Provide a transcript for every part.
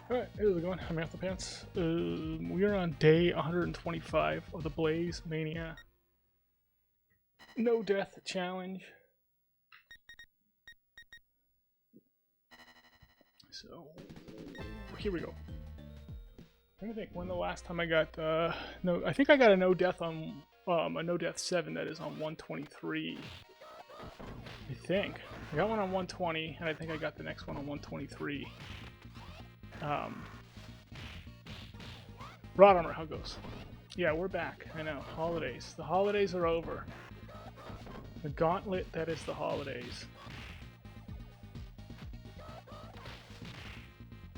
Alright, how's it going? I'm Anthopants. We are on day 125 of the Blaze Mania No Death Challenge. So, here we go. I'm trying to think when the last time I got, I think I got a no death on, a no death 7 that is on 123. I think. I got one on 120, and I think I got the next one on 123. Rod Armor, how goes? Yeah, we're back. I know. Holidays. The holidays are over. The gauntlet that is the holidays.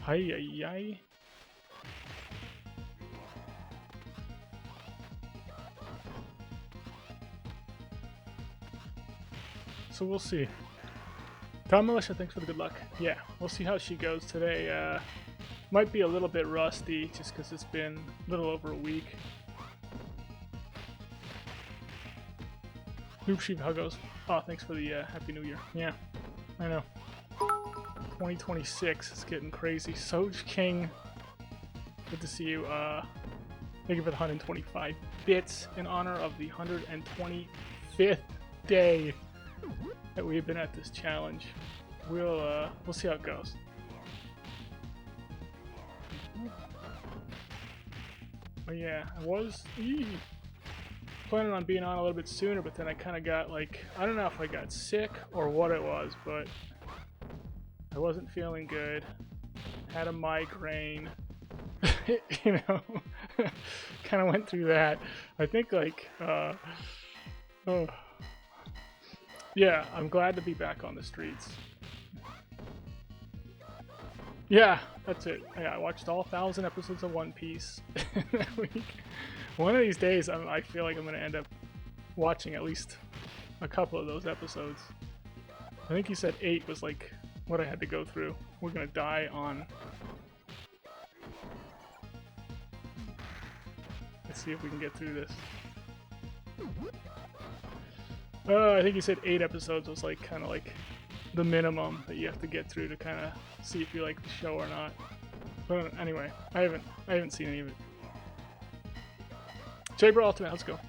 Hi, yi, yi. So we'll see. Tom Militia, thanks for the good luck. Yeah, we'll see how she goes today. Might be a little bit rusty just because it's been a little over a week. Noob Sheep, how goes? Oh, thanks for the Happy New Year. Yeah, I know. 2026 is getting crazy. Soj King, good to see you. Thank you for the 125 bits in honor of the 125th day that we've been at this challenge. We'll see how it goes. But yeah, I was planning on being on a little bit sooner, but then I kind of got like, I don't know if I got sick or what it was, but I wasn't feeling good. Had a migraine. You know, kind of went through that. I think like, yeah, I'm glad to be back on the streets. Yeah, that's it. Yeah, I watched all 1,000 episodes of One Piece that week. One of these days, I feel like I'm going to end up watching at least a couple of those episodes. I think you said 8 was like what I had to go through. We're going to die on... Let's see if we can get through this. I think you said 8 episodes was like kind of like the minimum that you have to get through to kind of see if you like the show or not. But anyway, I haven't seen any of it. Jaber Ultimate, let's go.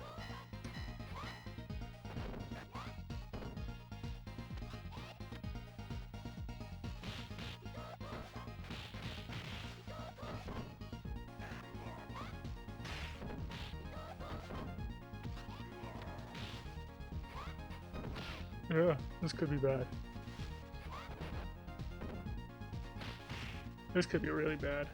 Yeah, this could be bad. This could be really bad.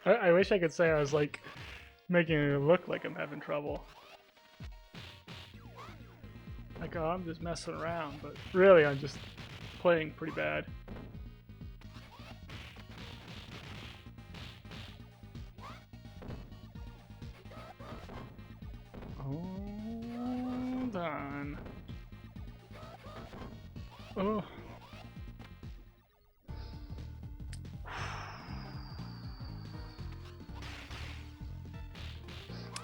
I wish I could say I was like making it look like I'm having trouble. Like, oh, I'm just messing around, but really I'm just playing pretty bad. Hold on. Oh.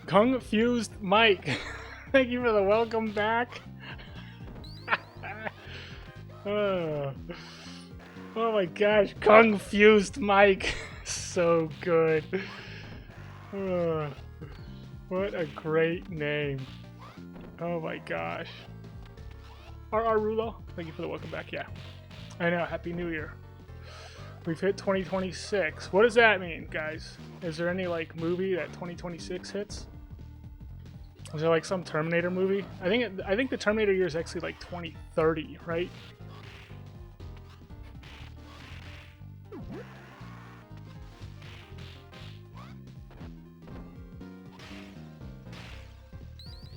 Confused Mike. Thank you for the welcome back. Oh my gosh, Confused Mike. So good. Oh, what a great name. Oh my gosh. RR Rulo, thank you for the welcome back. Yeah, I know, Happy New Year. We've hit 2026. What does that mean, guys? Is there any like movie that 2026 hits? Is there like some Terminator movie? I think the Terminator year is actually like 2030, right?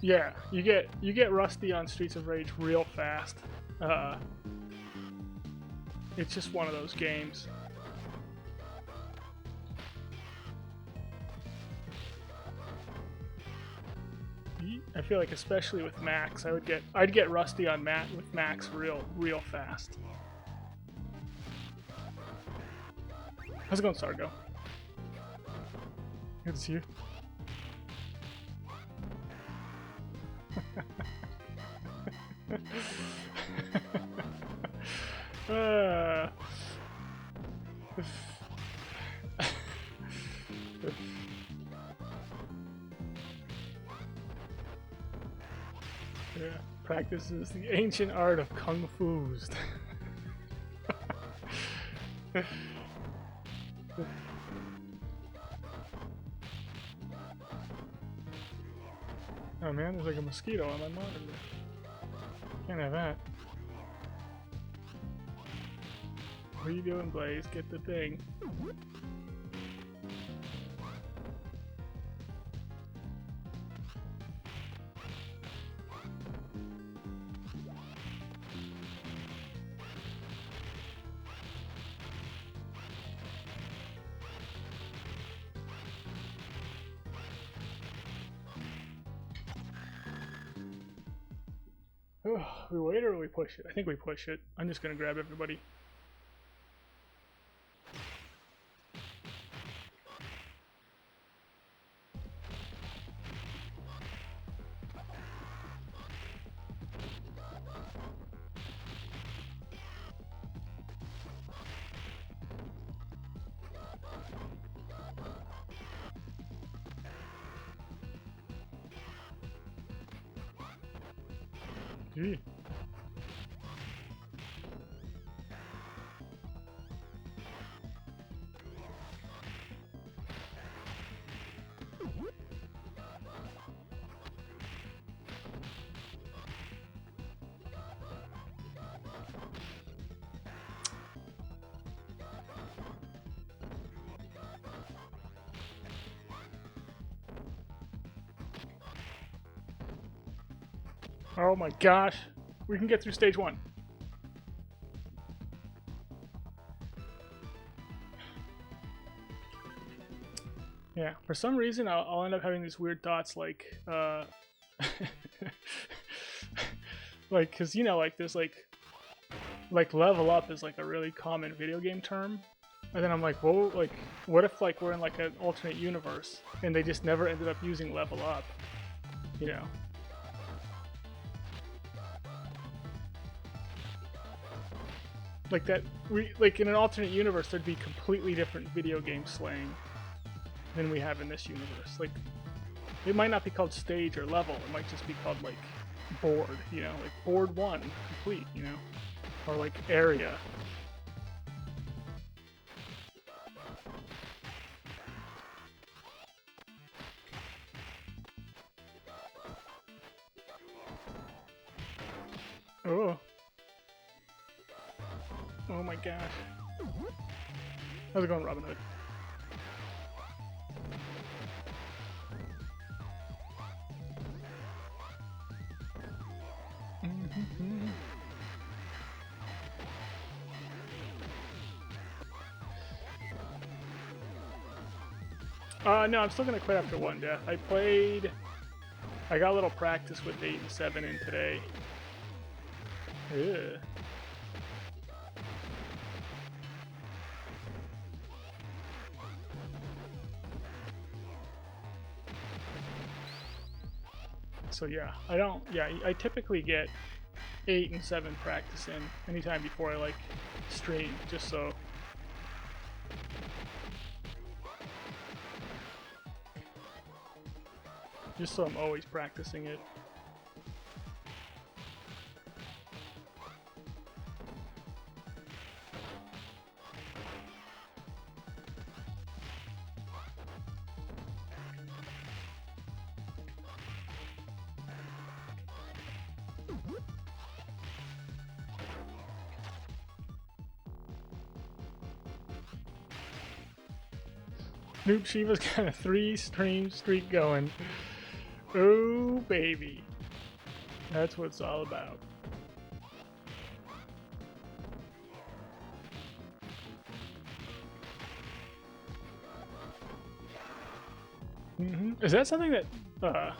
Yeah, you get rusty on Streets of Rage real fast. It's just one of those games. I feel like especially with Max, I'd get rusty on with Max real fast. How's it going, Sargo? Good to see you. Yeah, practices the ancient art of kung fu's. Oh man, there's like a mosquito on my monitor. Can't have that. What are you doing, Blaze? Get the thing. We wait or we push it? I think we push it. I'm just gonna grab everybody. Gee. Oh my gosh, we can get through stage 1. Yeah, for some reason I'll end up having these weird thoughts like, like, cause you know, like there's like level up is like a really common video game term, and then I'm like, whoa, like, what if like we're in like an alternate universe and they just never ended up using level up, you know? Like that, like in an alternate universe, there'd be completely different video game slang than we have in this universe. Like, it might not be called stage or level. It might just be called like board, you know, like board 1 complete, you know, or like area. Oh. Oh my gosh. How's it going, Robin Hood? No, I'm still gonna quit after 1 death. I got a little practice with 8 and 7 in today. Ugh. So yeah, I typically get 8 and 7 practice in anytime before I like stream, just so I'm always practicing it. Noob Shiva's got a 3 stream streak going. Oh baby, that's what it's all about. Is that something that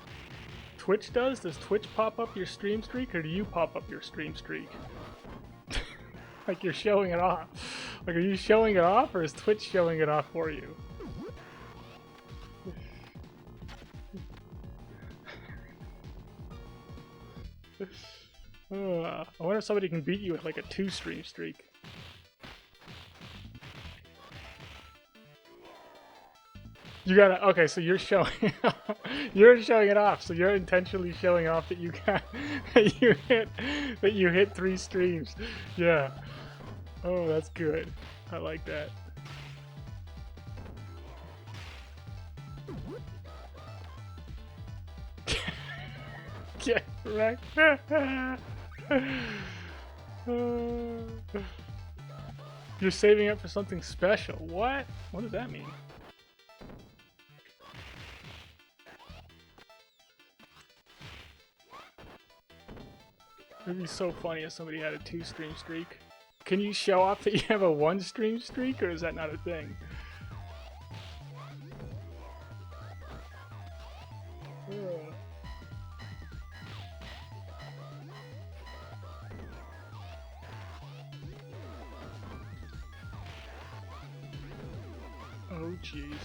Twitch does? Does Twitch pop up your stream streak, or do you pop up your stream streak? Like you're showing it off. Like, are you showing it off, or is Twitch showing it off for you? I wonder if somebody can beat you with like a 2-stream streak. You gotta, okay, so you're showing you're showing it off, so you're intentionally showing off that you got that you hit 3 streams. Yeah. Oh, that's good. I like that. Get wrecked. You're saving up for something special. What? What does that mean? It'd be so funny if somebody had a 2-stream streak. Can you show off that you have a 1-stream streak, or is that not a thing? Oh, jeez.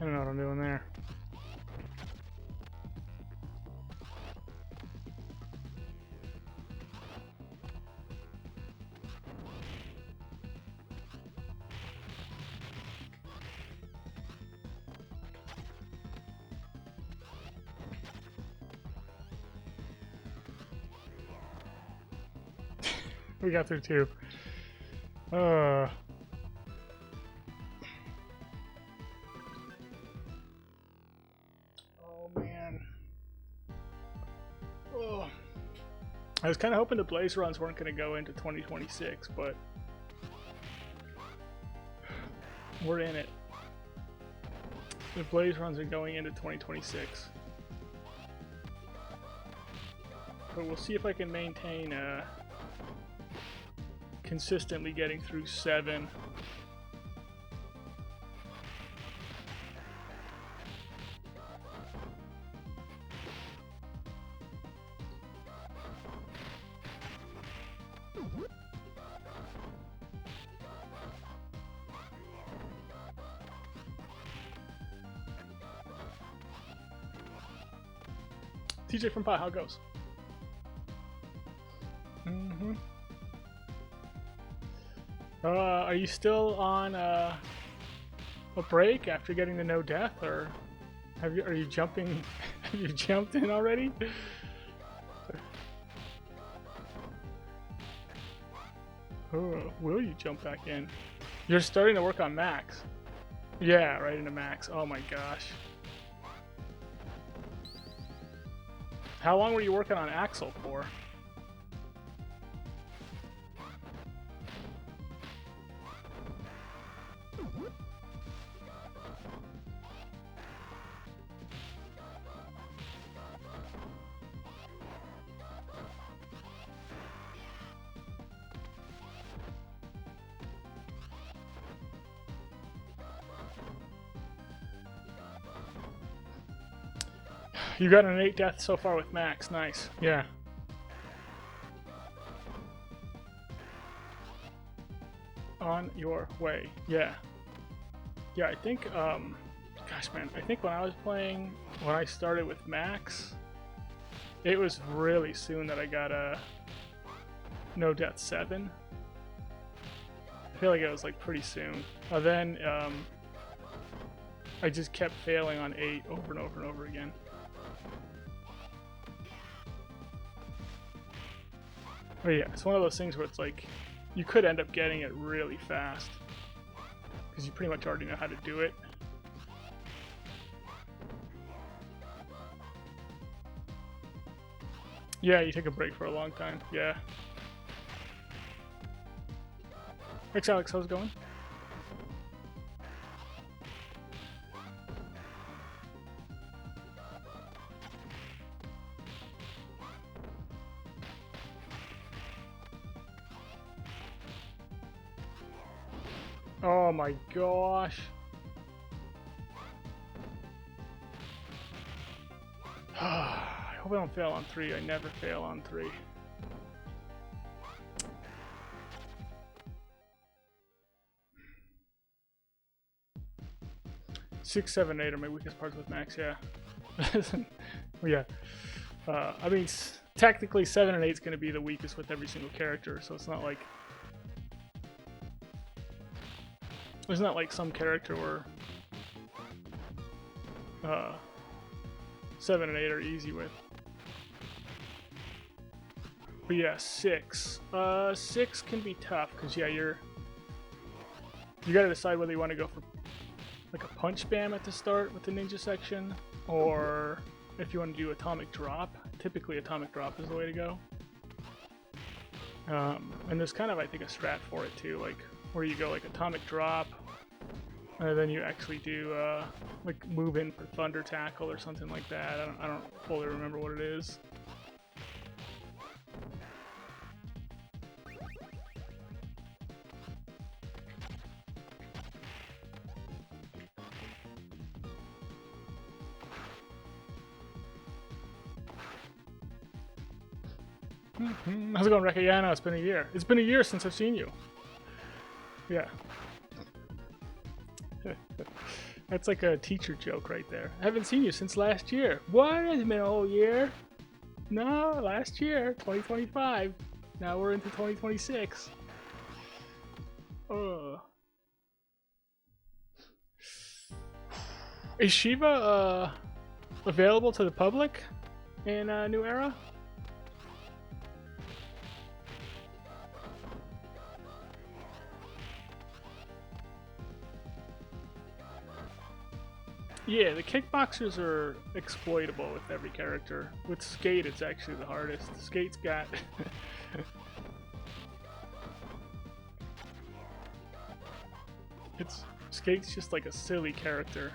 I don't know what I'm doing there. We got through 2. Oh man. Oh. I was kind of hoping the Blaze runs weren't going to go into 2026, but we're in it. The Blaze runs are going into 2026. But we'll see if I can maintain consistently getting through 7. TJ from Pi, how it goes? Are you still on a break after getting the no death, or are you jumping? Have you jumped in already? Oh, will you jump back in? You're starting to work on max. Yeah, right into max. Oh my gosh. How long were you working on Axel for? You got an 8 death so far with max. Nice. Yeah. On your way. Yeah. Yeah, I think, gosh man, I think when I was playing, when I started with max, it was really soon that I got a no death 7. I feel like it was like pretty soon. Then, I just kept failing on 8 over and over and over again. But yeah, it's one of those things where it's like, you could end up getting it really fast, because you pretty much already know how to do it. Yeah, you take a break for a long time, yeah. Thanks Alex, how's it going? Oh my gosh. I hope I don't fail on 3. I never fail on 3. Six, 7, 8 are my weakest parts with Max, yeah. Yeah. I mean, technically 7 and 8 is going to be the weakest with every single character, so it's not like... It's not like some character where 7 and 8 are easy with. But yeah, 6. 6 can be tough, because yeah, you gotta decide whether you want to go for like a punch spam at the start with the ninja section, or if you want to do atomic drop. Typically atomic drop is the way to go. And there's kind of, I think, a strat for it too, like where you go like atomic drop, and then you actually do like move in for thunder tackle or something like that. I don't fully remember what it is. How's it going, Rekka? Yeah, no, it's been a year. It's been a year since I've seen you. Yeah. That's like a teacher joke right there. I haven't seen you since last year. What? It's been a whole year? No, last year, 2025. Now we're into 2026. Is Shiva available to the public in New Era? Yeah, the kickboxers are exploitable with every character. With Skate, it's actually the hardest. Skate's got... Skate's just like a silly character.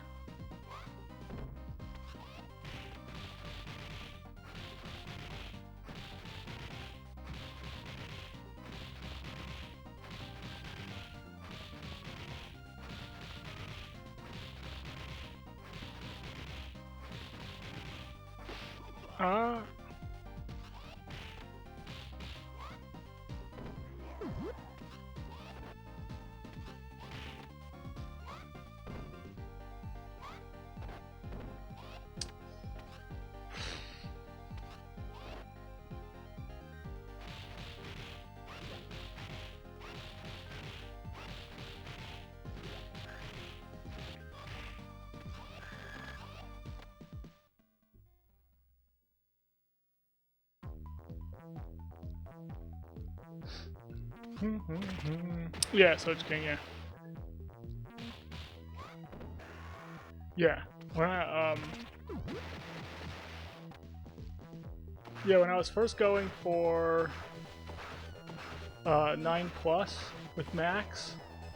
Yeah, Soch King, yeah. Yeah. When I was first going for 9+ with Max,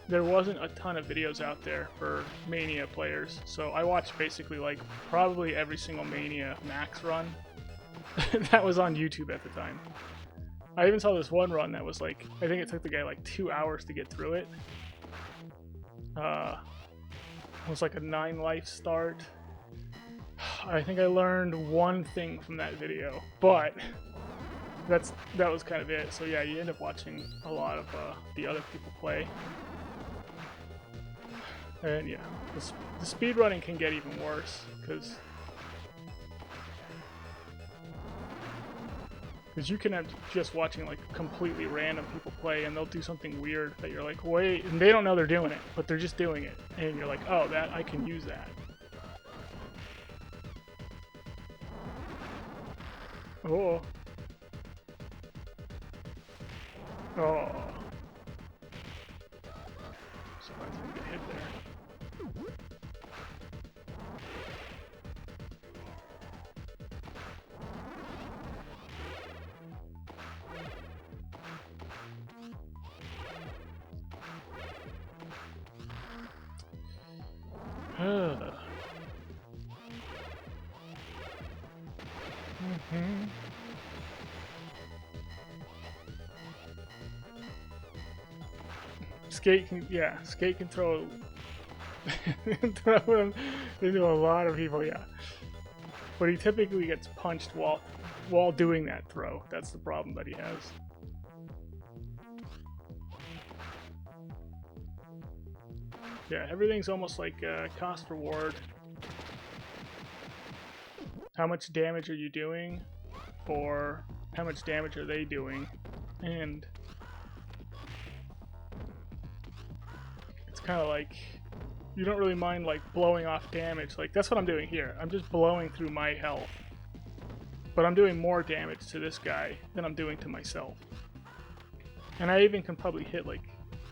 there wasn't a ton of videos out there for Mania players, so I watched basically like probably every single Mania Max run that was on YouTube at the time. I even saw this one run that was like, I think it took the guy like 2 hours to get through it. It was like a 9 life start. I think I learned one thing from that video, but that was kind of it. So yeah, you end up watching a lot of the other people play. And yeah, the speedrunning can get even worse, because you can have just watching like completely random people play, and they'll do something weird that you're like, wait, and they don't know they're doing it, but they're just doing it, and you're like, oh, that I can use that. Oh. Oh. Someone's gonna get hit there. Skate can, yeah, Skate can throw throw him into a lot of people, yeah. But he typically gets punched while doing that throw. That's the problem that he has. Yeah, everything's almost like cost reward. How much damage are you doing, or how much damage are they doing? And it's kind of like you don't really mind like blowing off damage. Like that's what I'm doing here. I'm just blowing through my health, but I'm doing more damage to this guy than I'm doing to myself. And I even can probably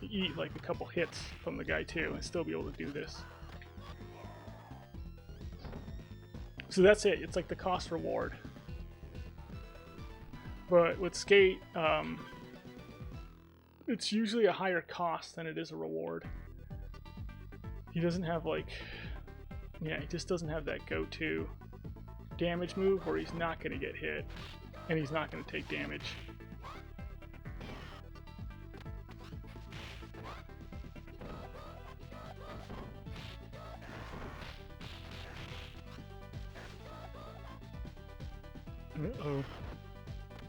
eat like a couple hits from the guy too and still be able to do this. So that's it. It's like the cost reward. But with Skate, it's usually a higher cost than it is a reward. He doesn't have like, yeah, he just doesn't have that go-to damage move where he's not going to get hit and he's not going to take damage. Uh-oh.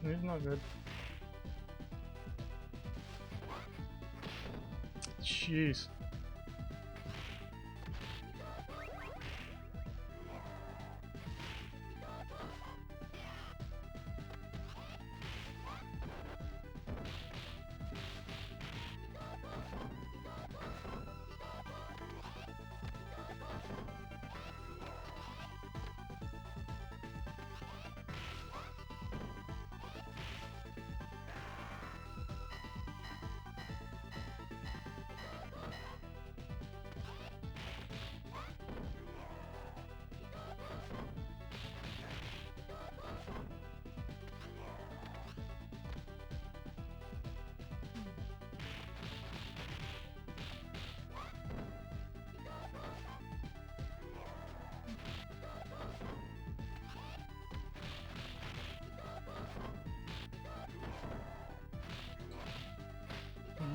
It's not good. Jeez.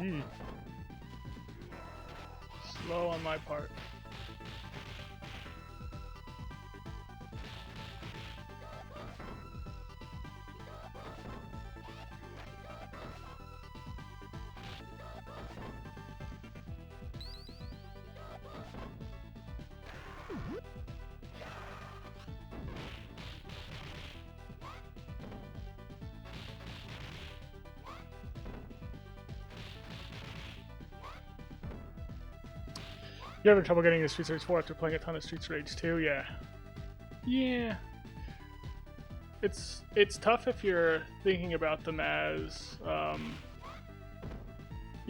Yee. Slow on my part. You having trouble getting into Streets Rage 4 after playing a ton of Streets Rage 2? Yeah. Yeah. It's tough if you're thinking about them as, yeah,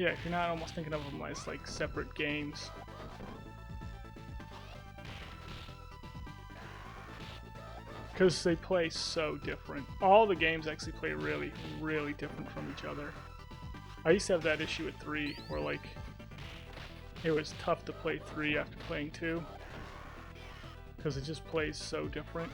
if you're not almost thinking of them as like separate games. Because they play so different. All the games actually play really, really different from each other. I used to have that issue with 3, where like, it was tough to play 3 after playing 2 because it just plays so different.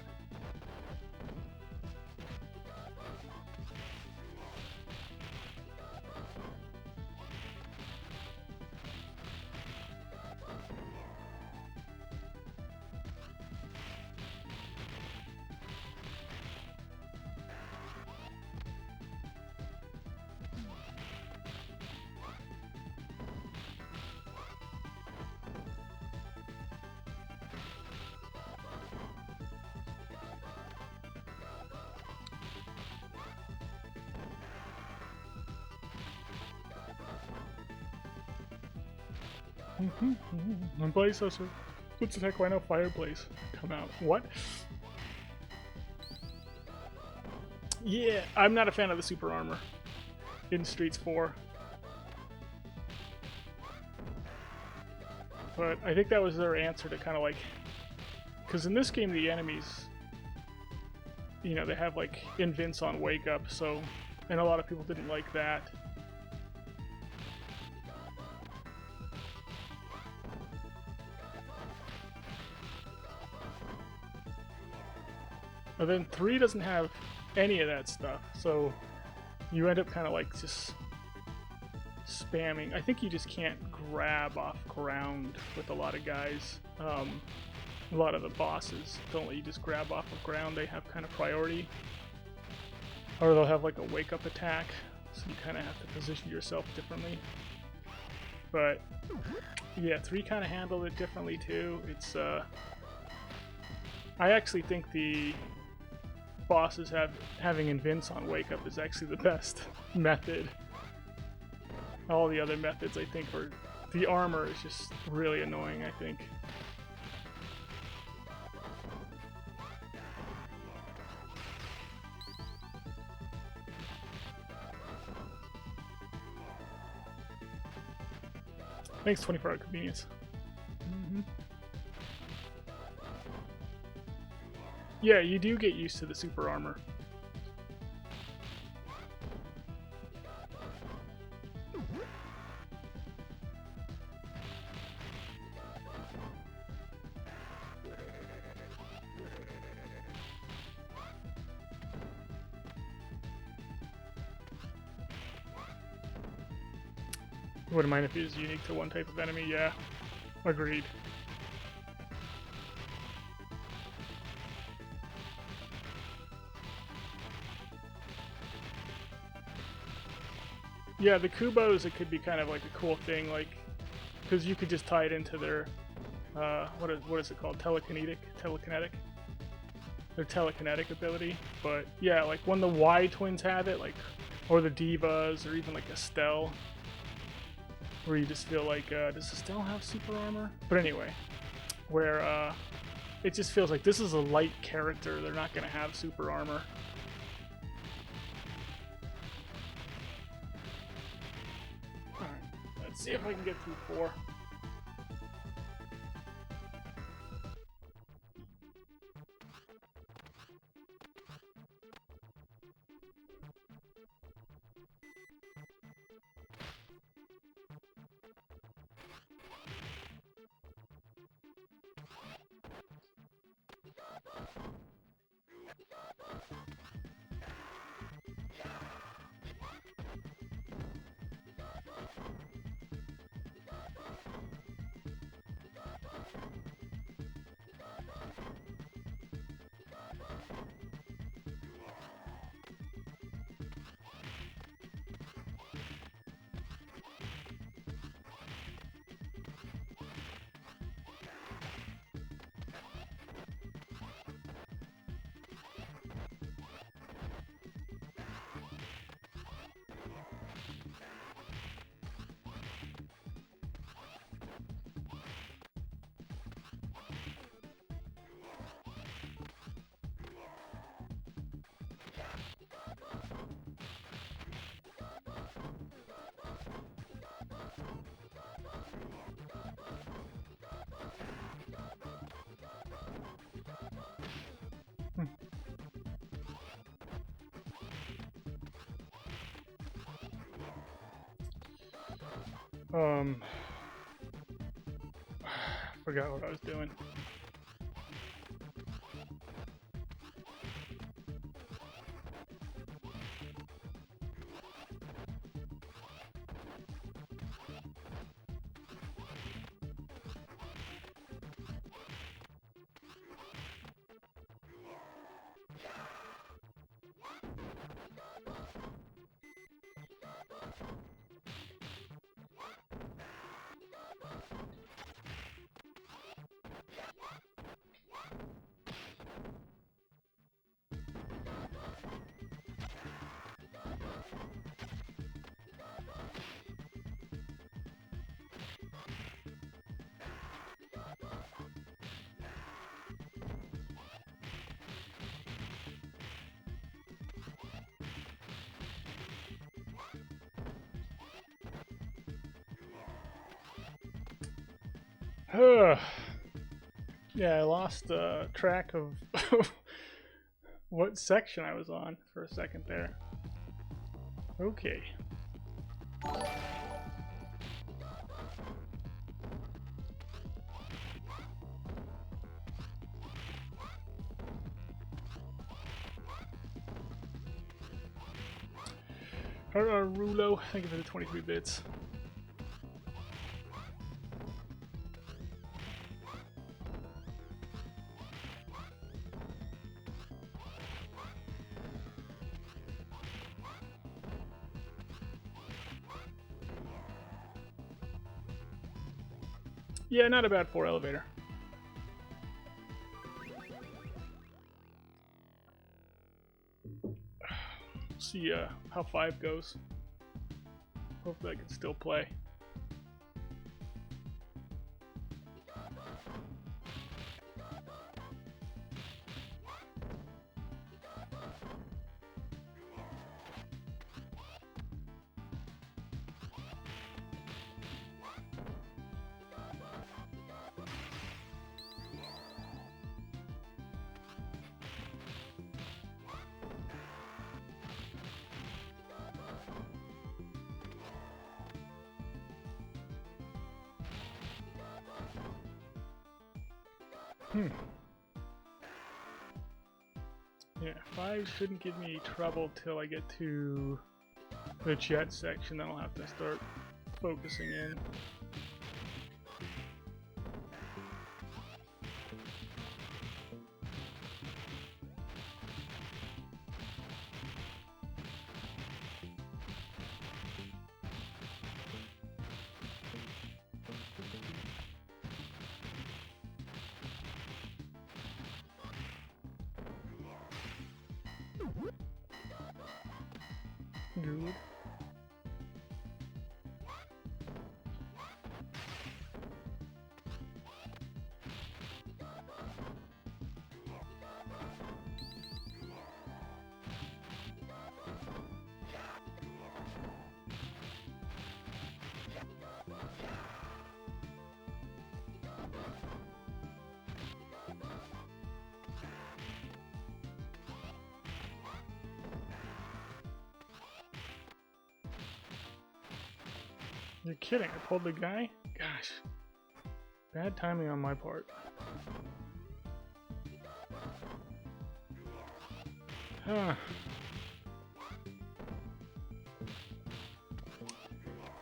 And Blaze also. What the heck? Why no Fireblaze come out? What? Yeah, I'm not a fan of the super armor in Streets 4. But I think that was their answer to kind of like, because in this game the enemies, you know, they have like invince on wake up, so, and a lot of people didn't like that. But then 3 doesn't have any of that stuff, so you end up kind of like just spamming. I think you just can't grab off ground with a lot of guys. A lot of the bosses don't let you just grab off of ground. They have kind of priority. Or they'll have like a wake-up attack, so you kind of have to position yourself differently. But yeah, 3 kind of handled it differently too. It's I actually think the bosses having invince on wake up is actually the best method. All the other methods I think are, the armor is just really annoying, I think. Thanks, 24-hour convenience. Yeah, you do get used to the super armor. Wouldn't mind if it was unique to one type of enemy, yeah. Agreed. Yeah, the Kubos, it could be kind of like a cool thing, like, because you could just tie it into their, what is it called? Telekinetic? Their telekinetic ability. But yeah, like when the Y twins have it, like, or the Divas, or even like Estelle, where you just feel like, does Estelle have super armor? But anyway, where it just feels like this is a light character, they're not going to have super armor. Alright, let's see if I can get through 4. Forgot what I was doing. Yeah, I lost track of what section I was on for a second there. Okay. Rulo, thank you for the 23 bits. Yeah, not a bad 4 elevator. See how 5 goes. Hopefully I can still play. Yeah, 5 shouldn't give me trouble till I get to the jet section. Then I'll have to start focusing in. Good. You're kidding, I pulled the guy? Gosh. Bad timing on my part. Huh.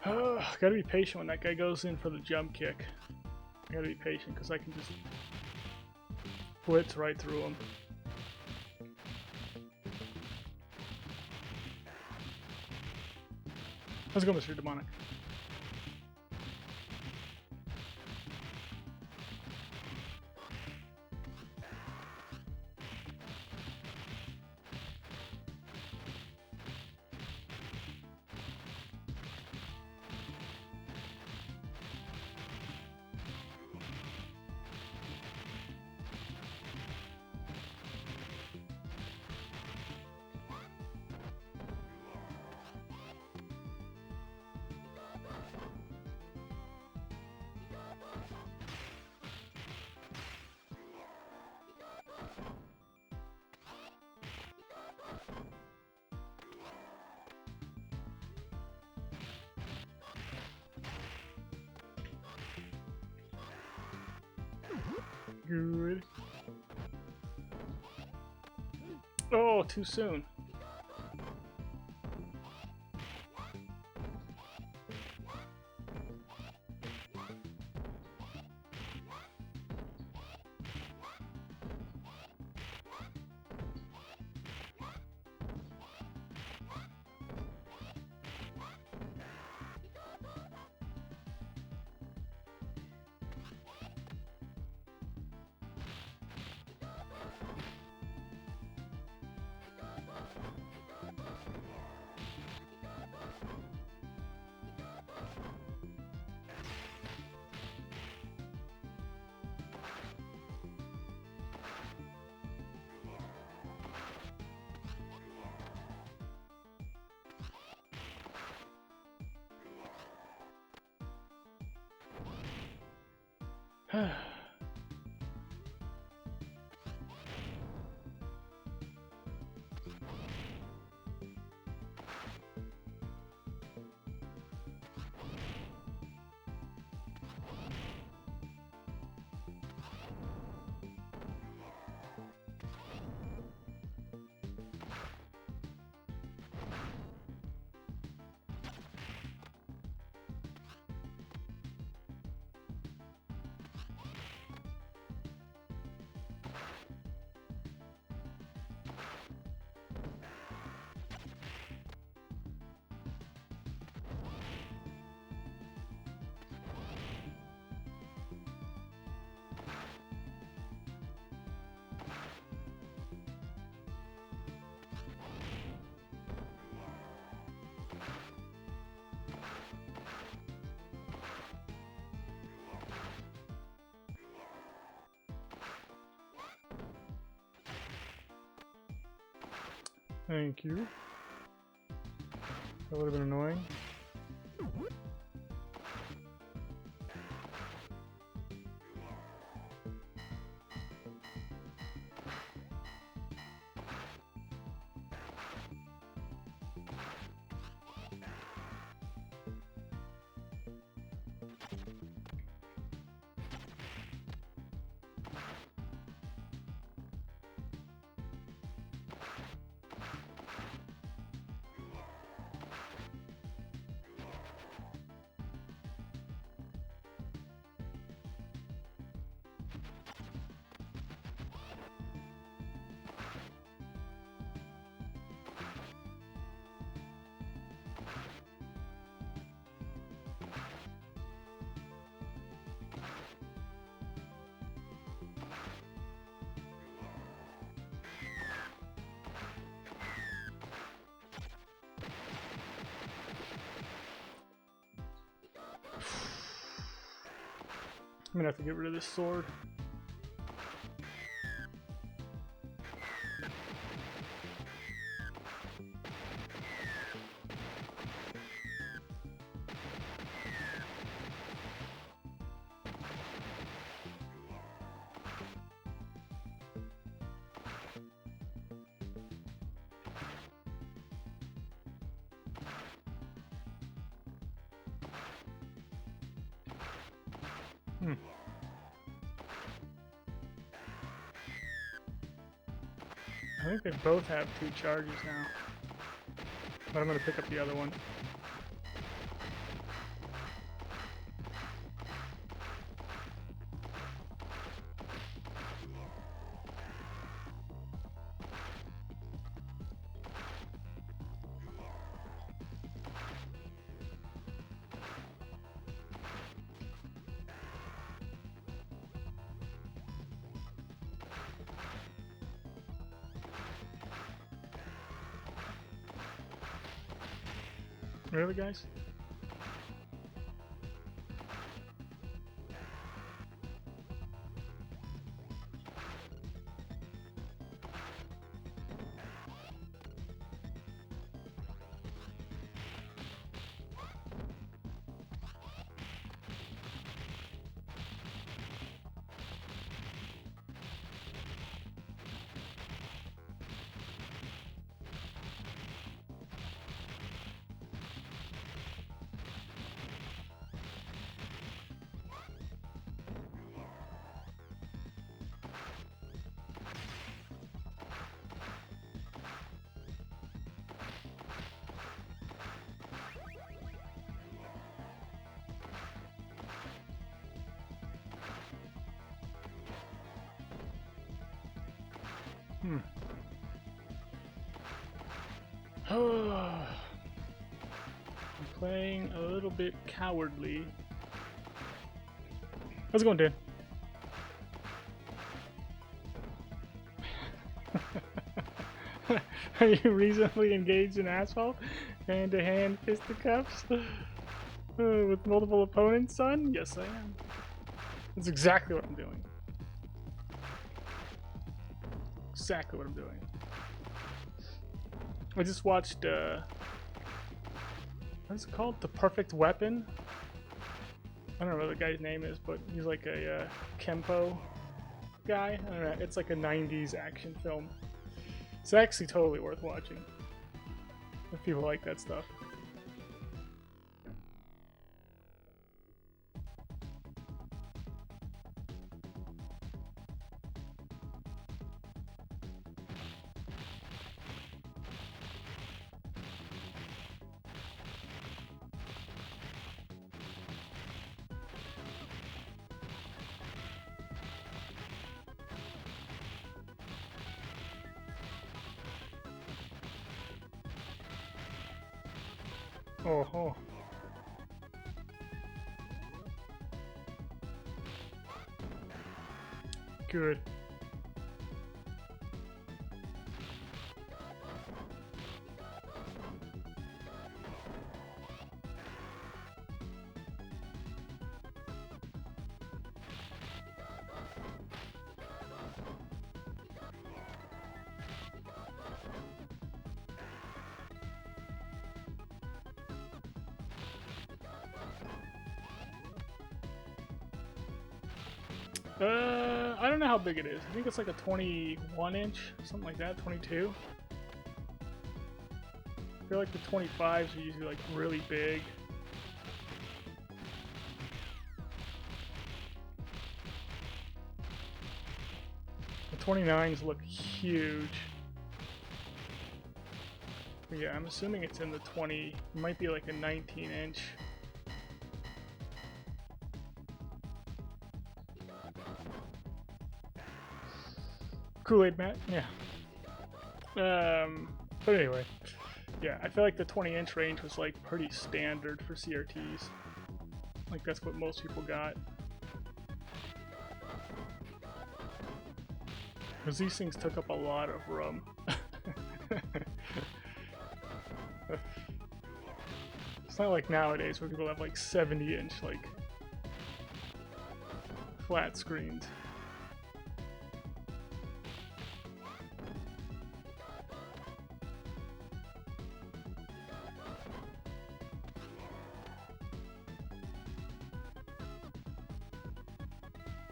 Oh, gotta be patient when that guy goes in for the jump kick. I gotta be patient because I can just blitz right through him. Let's go, Mr. Demonic. Good. Oh, too soon. Thank you. That would have been annoying. I'm gonna have to get rid of this sword. I think they both have 2 charges now. But I'm gonna pick up the other one. Really, guys? I'm playing a little bit cowardly. How's it going, Dan? Are you reasonably engaged in asphalt? Hand-to-hand fisticuffs? With multiple opponents, son? Yes, I am. That's exactly what I'm doing. Exactly what I'm doing. I just watched, what's it called? The Perfect Weapon? I don't know what the guy's name is, but he's like a Kempo guy. I don't know, it's like a 90s action film. It's actually totally worth watching if people like that stuff. Oh. Good. I don't know how big it is. I think it's like a 21 inch, something like that, 22. I feel like the 25s are usually like really big. The 29s look huge. But yeah, I'm assuming it's in the 20, it might be like a 19 inch. Kool-Aid Matt, yeah. But anyway, yeah, I feel like the 20-inch range was like pretty standard for CRTs. Like that's what most people got. Because these things took up a lot of room. It's not like nowadays where people have like 70-inch like flat screens.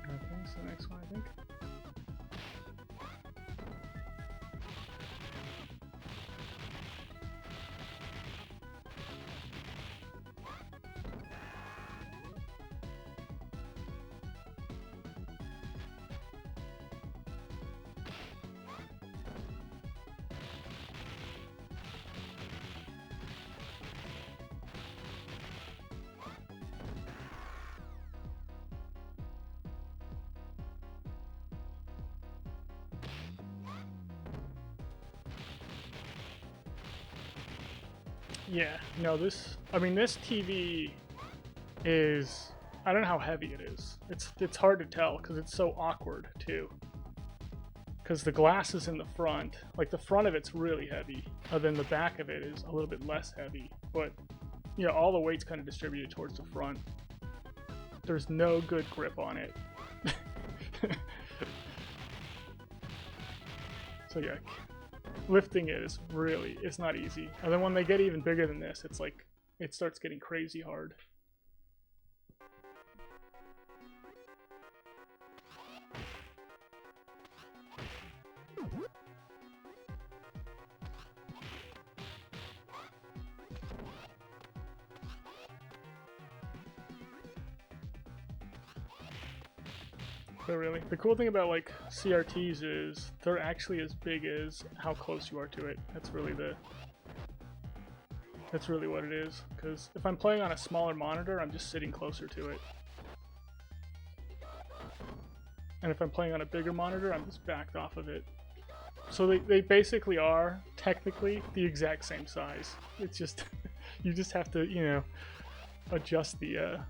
Okay, so the next one I think. Yeah, no, this TV is, I don't know how heavy it is. It's hard to tell because it's so awkward too. Because the glass is in the front, like the front of it's really heavy, and then the back of it is a little bit less heavy. But you know, all the weight's kind of distributed towards the front. There's no good grip on it. So yeah, lifting it is really, it's not easy. And then when they get even bigger than this, it's like, it starts getting crazy hard. But really, the cool thing about like CRTs is they're actually as big as how close you are to it. That's really what it is. Because if I'm playing on a smaller monitor, I'm just sitting closer to it. And if I'm playing on a bigger monitor, I'm just backed off of it. So they basically are technically the exact same size. It's just you just have to, you know, adjust the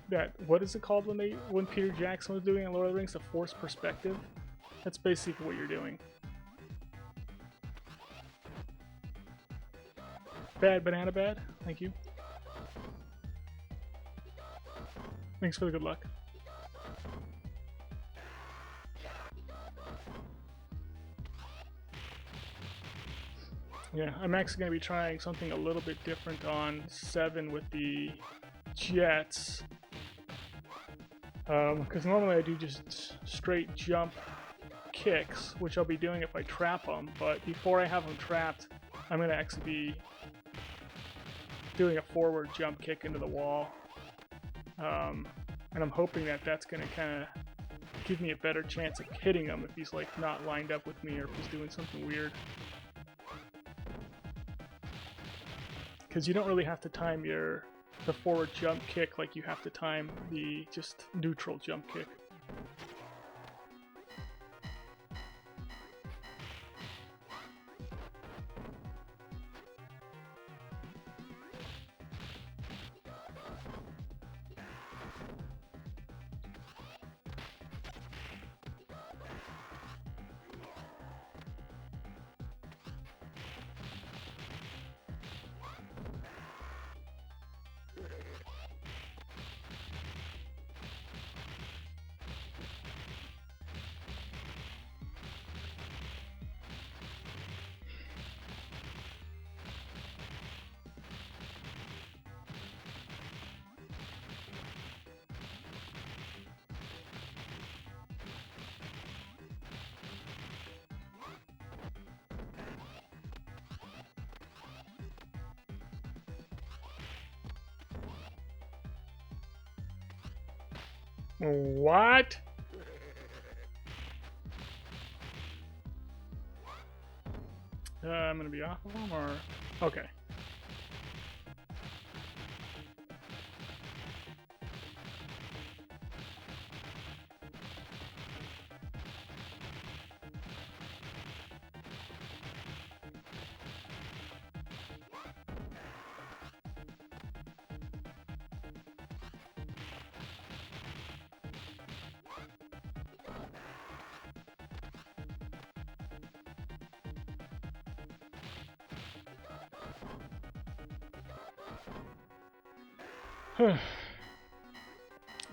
that, what is it called when Peter Jackson was doing in Lord of the Rings, the forced perspective? That's basically what you're doing. Bad banana bad, thank you. Thanks for the good luck. Yeah, I'm actually going to be trying something a little bit different on 7 with the jets. Because normally I do just straight jump kicks, which I'll be doing if I trap them, but before I have them trapped, I'm going to actually be doing a forward jump kick into the wall. And I'm hoping that that's going to kind of give me a better chance of hitting him if he's like not lined up with me or if he's doing something weird. Because you don't really have to time the forward jump kick like you have to time the just neutral jump kick. What? I'm gonna be off of them, or okay.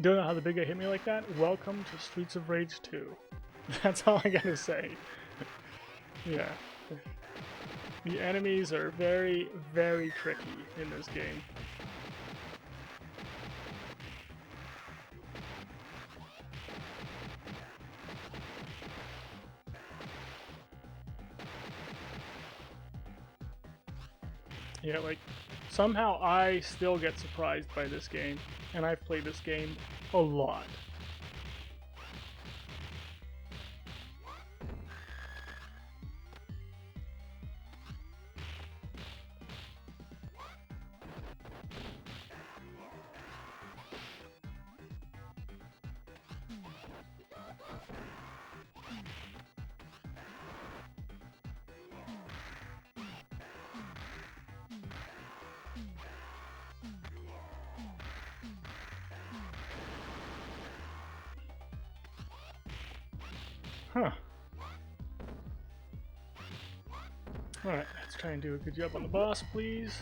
Don't know how the big guy hit me like that. Welcome to Streets of Rage 2. That's all I gotta say. Yeah. The enemies are very, very tricky in this game. Yeah, like, somehow I still get surprised by this game, and I've played this game a lot. Huh. Alright, let's try and do a good job on the boss, please.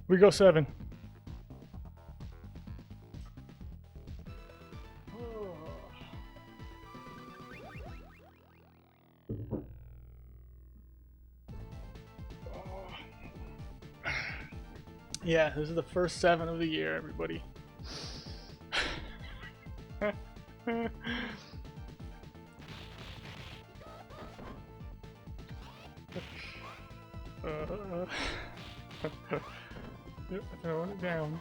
We go 7. Yeah, this is the first 7 of the year, everybody. Throwing it down.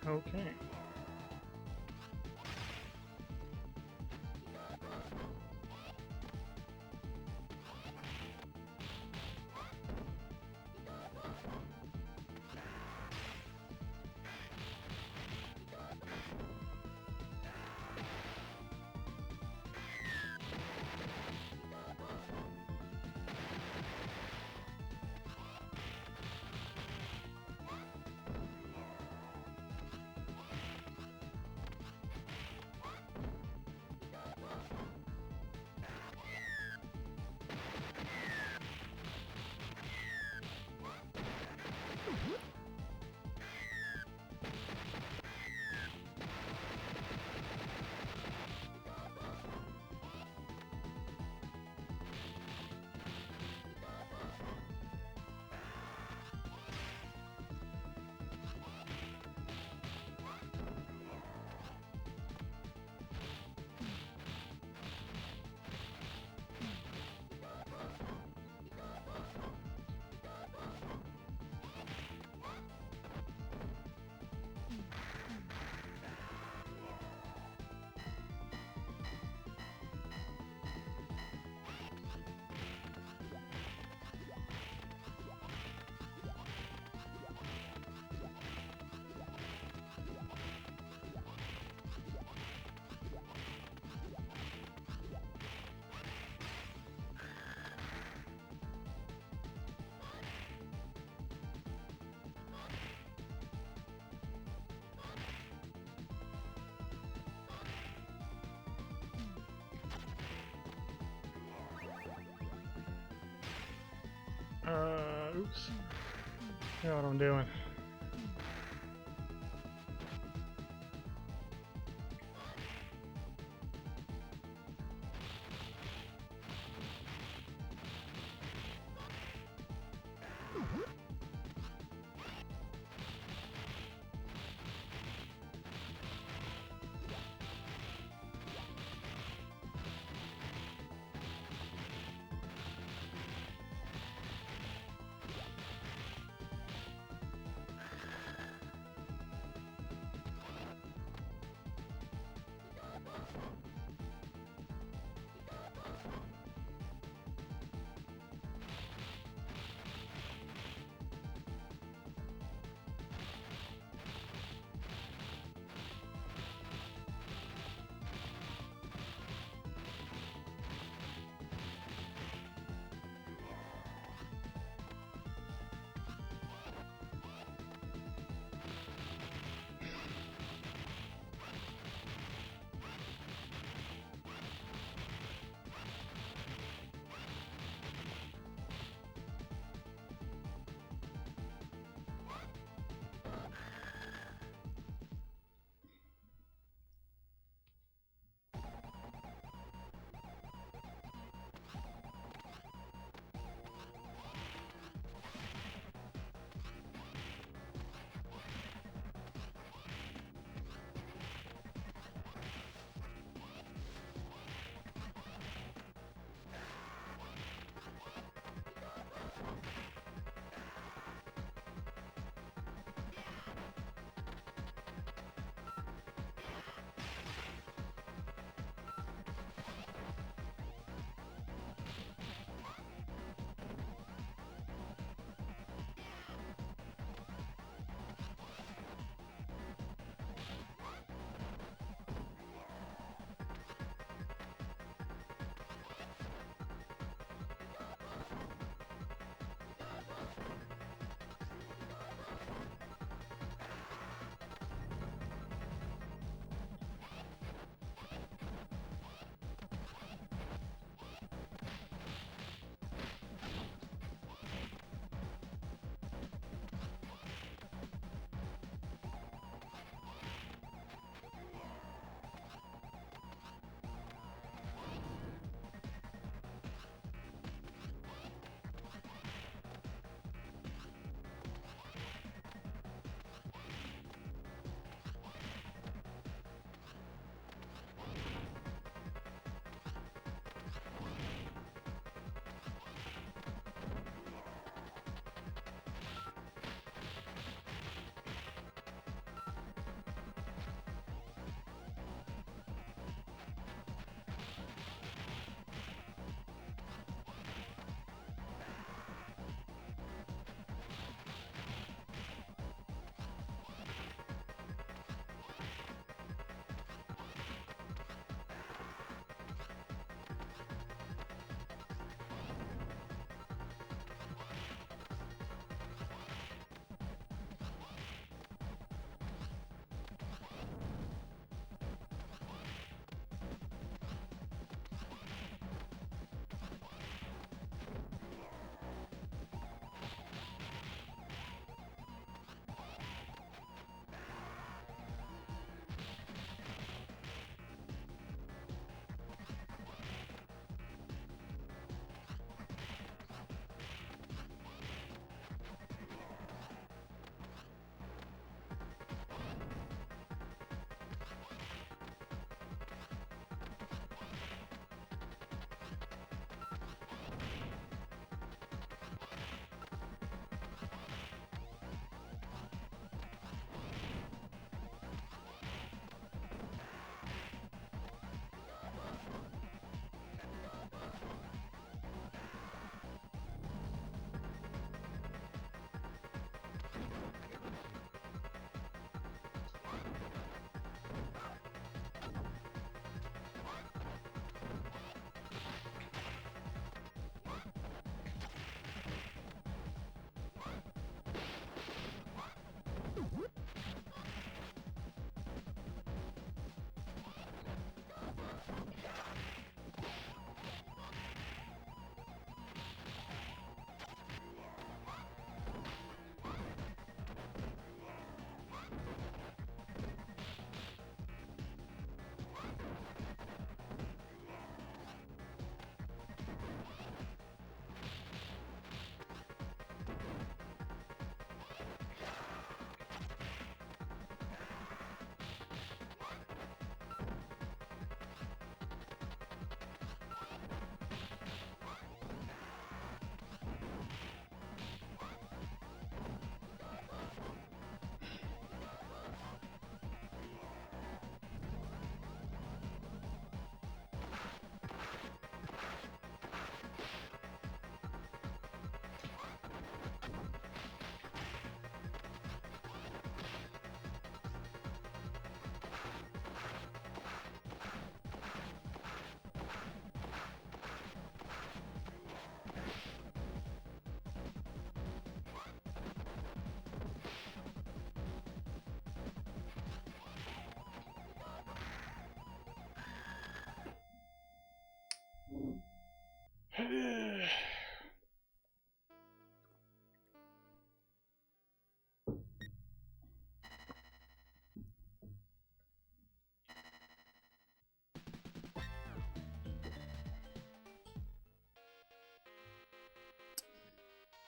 Okay. Oops. I know what I'm doing.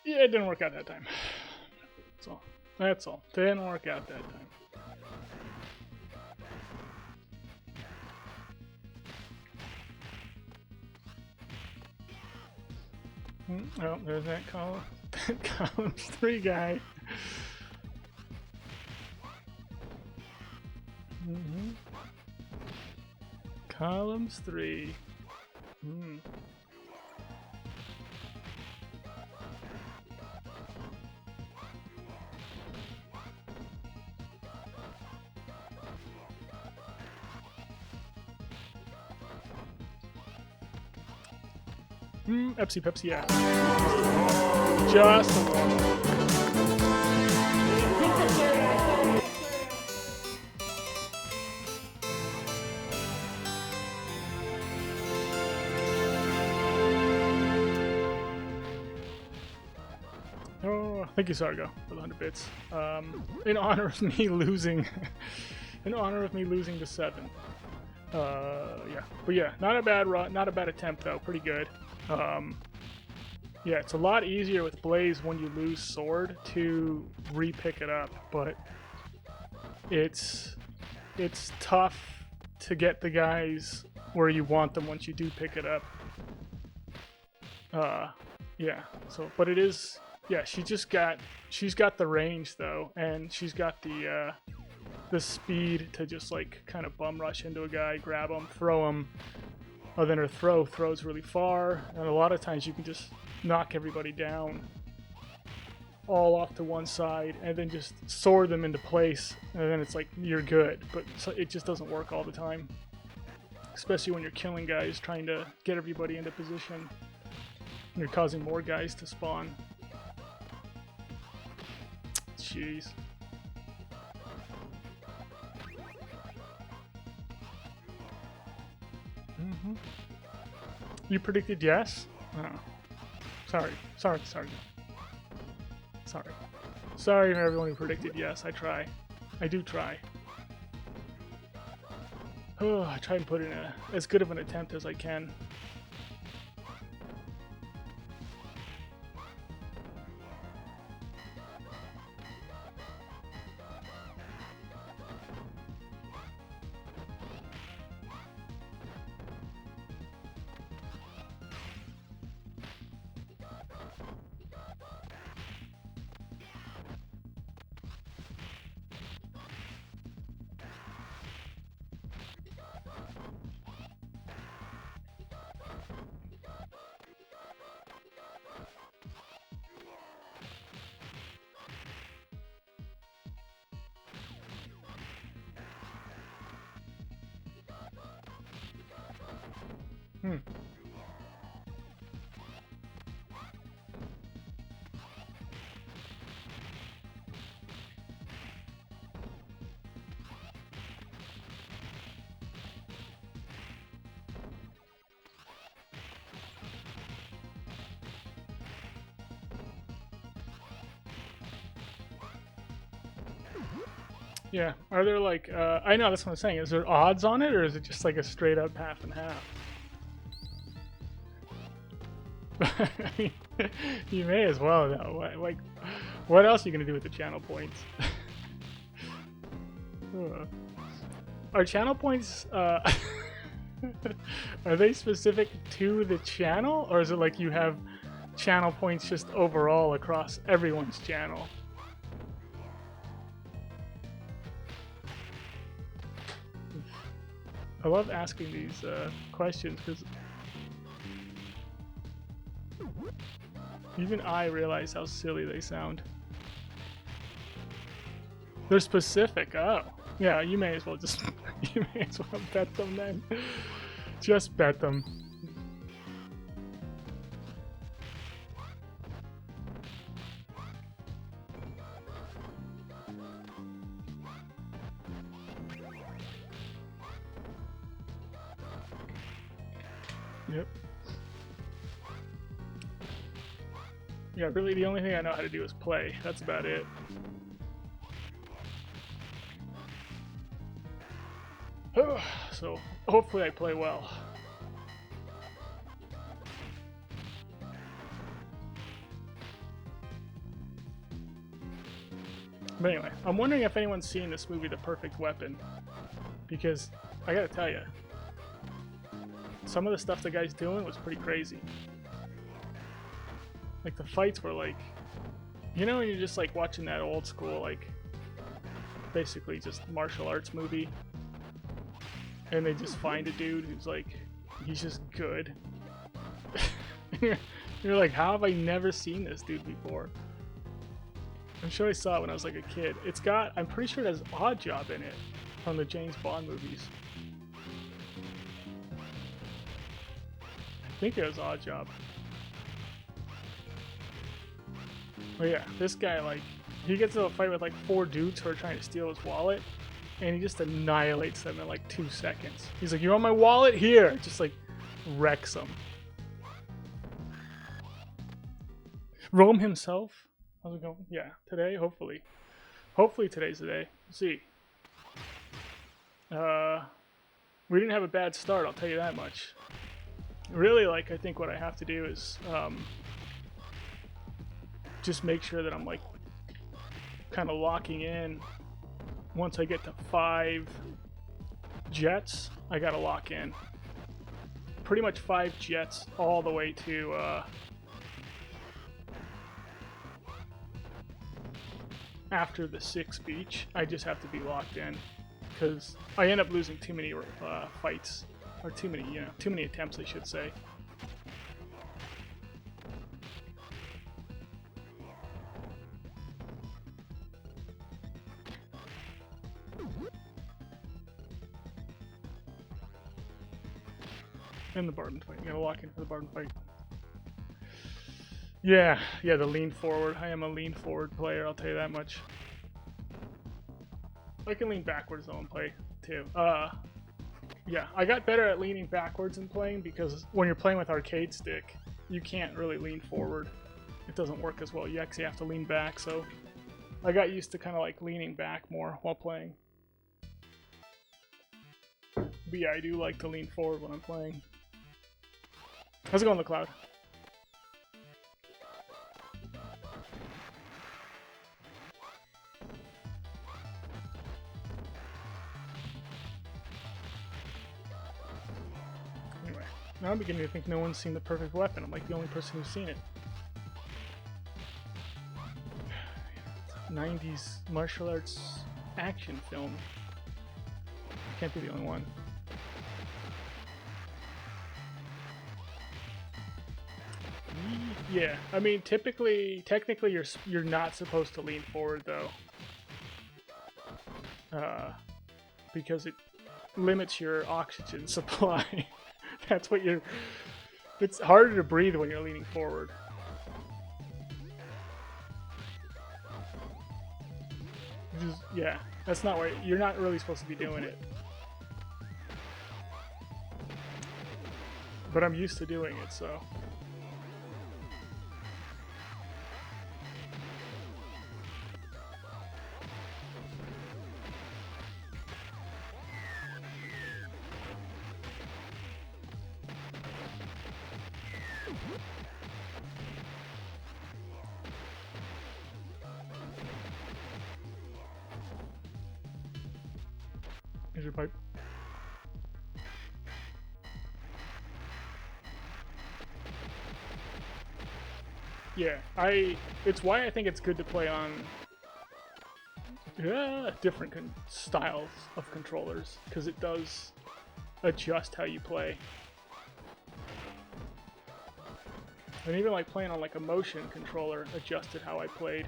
Yeah, it didn't work out that time. That's all. That's all. Didn't work out that time. Oh, there's that column. Columns 3 guy. Columns 3. Pepsi, Pepsi, yeah. Just a little. Oh, thank you, Sargo, for the 100 bits. In honor of me losing, to 7. Yeah, but yeah, not a bad run, not a bad attempt though. Pretty good. Yeah, it's a lot easier with Blaze when you lose Sword to re-pick it up, but it's tough to get the guys where you want them once you do pick it up. Yeah. So, but it is. Yeah, she's got the range though, and she's got the speed to just like kind of bum rush into a guy, grab him, throw him. Oh, then her throws really far, and a lot of times you can just knock everybody down all off to one side and then just sword them into place, and then it's like you're good. But it just doesn't work all the time, especially when you're killing guys trying to get everybody into position and you're causing more guys to spawn. Jeez. You predicted yes? Oh. Sorry for everyone who predicted yes. I do try. Oh, I try and put in as good of an attempt as I can. Yeah. Are there like, I know that's what I'm saying. Is there odds on it, or is it just like a straight up half and half? I mean, you may as well though. Like, what else are you gonna do with the channel points? Are channel points, are they specific to the channel, or is it like you have channel points just overall across everyone's channel? I love asking these questions because even I realize how silly they sound. They're specific. Oh, yeah. You may as well just bet them then. Just bet them. Yep. Yeah, really the only thing I know how to do is play. That's about it. So hopefully I play well. But anyway, I'm wondering if anyone's seen this movie, The Perfect Weapon, because I gotta tell you, some of the stuff the guy's doing was pretty crazy. Like the fights were like, you know, when you're just like watching that old school, like basically just martial arts movie, and they just find a dude who's like, he's just good. You're like, how have I never seen this dude before? I'm sure I saw it when I was like a kid. It's got, I'm pretty sure it has Odd Job in it from the James Bond movies. I think it was Odd Job. But yeah, this guy, like, he gets into a fight with like 4 dudes who are trying to steal his wallet, and he just annihilates them in like 2 seconds. He's like, you want my wallet? Here! Just like wrecks them. Rome himself? How's it going? Yeah, today, hopefully. Hopefully today's the day. We'll see. We didn't have a bad start, I'll tell you that much. Really, like, I think what I have to do is just make sure that I'm like kind of locking in. Once I get to 5 jets, I gotta lock in. Pretty much 5 jets all the way to after the 6th beach. I just have to be locked in because I end up losing too many fights, or too many attempts, I should say. In the Barton fight. You gotta lock in for the Barton fight. Yeah, the lean forward. I am a lean forward player, I'll tell you that much. I can lean backwards though and play too. Yeah, I got better at leaning backwards and playing because when you're playing with arcade stick, you can't really lean forward. It doesn't work as well. You actually have to lean back, so I got used to kind of like leaning back more while playing. But yeah, I do like to lean forward when I'm playing. How's it going, the Cloud? Anyway, now I'm beginning to think no one's seen The Perfect Weapon. I'm like the only person who's seen it. 90s martial arts action film. Can't be the only one. Yeah, I mean, technically, you're not supposed to lean forward though, because it limits your oxygen supply. That's what you're. It's harder to breathe when you're leaning forward. Yeah, that's not what you're not really supposed to be doing it. But I'm used to doing it, so. Here's your pipe. Yeah, it's why I think it's good to play on different styles of controllers, because it does adjust how you play. And even like playing on like a motion controller adjusted how I played.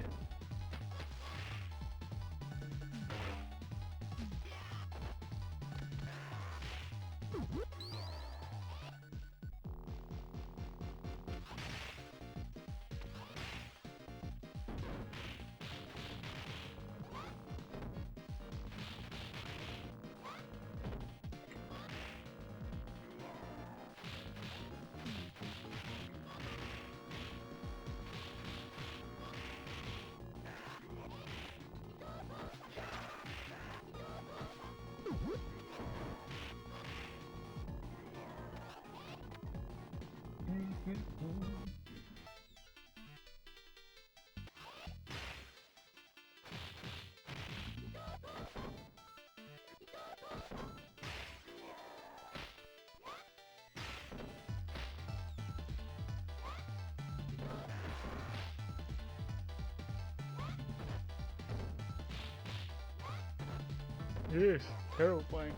Yes, terrible playing.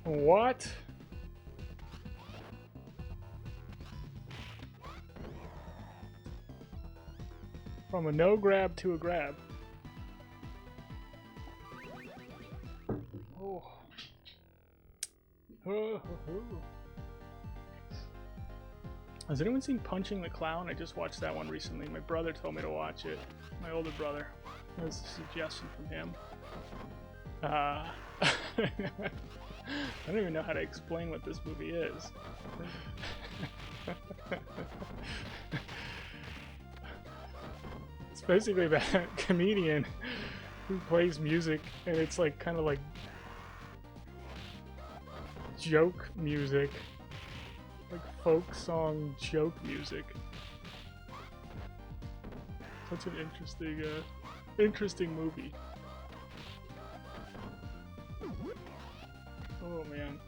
What? From a no grab to a grab. Oh. Has anyone seen Punching the Clown? I just watched that one recently. My brother told me to watch it. My older brother. That was a suggestion from him. I don't even know how to explain what this movie is. It's basically about a comedian who plays music, and it's like kind of like joke music, like folk song joke music. Such an interesting movie. Oh man.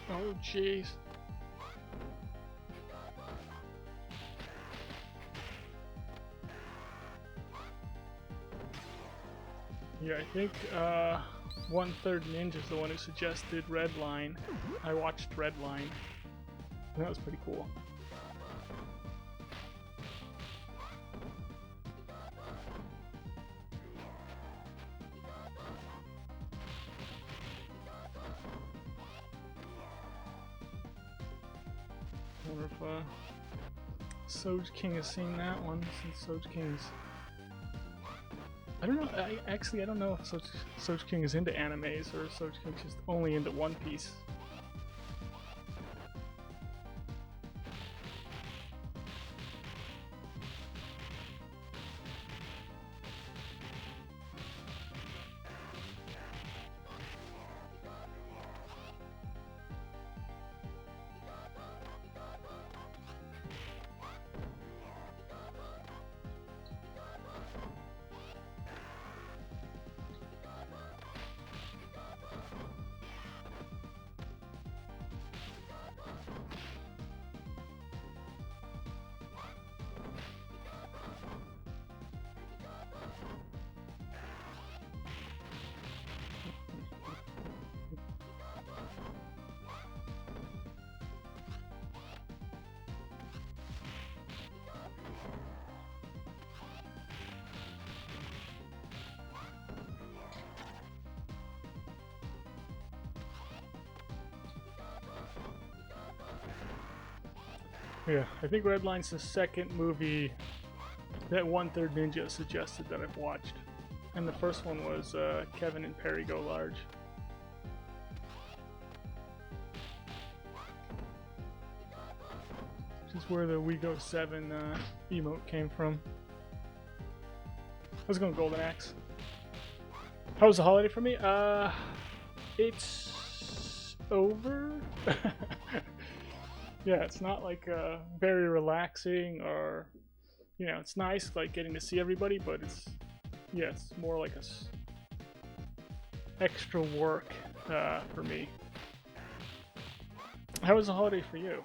Oh jeez. Yeah, I think 1/3 Ninja's the one who suggested Redline. I watched Redline. And that was pretty cool. I wonder if Soj King has seen that one, since Soj King's... I don't know, I don't know if Soj King is into animes or Soj King's just only into One Piece. Yeah, I think Redline's the second movie that 1/3 Ninja suggested that I've watched. And the first one was Kevin and Perry Go Large. is where the We Go 7 emote came from. I was going Golden Axe. How was the holiday for me? It's over. Yeah, it's not like very relaxing or, you know, it's nice like getting to see everybody, but it's, yeah, it's more like extra work for me. How was the holiday for you?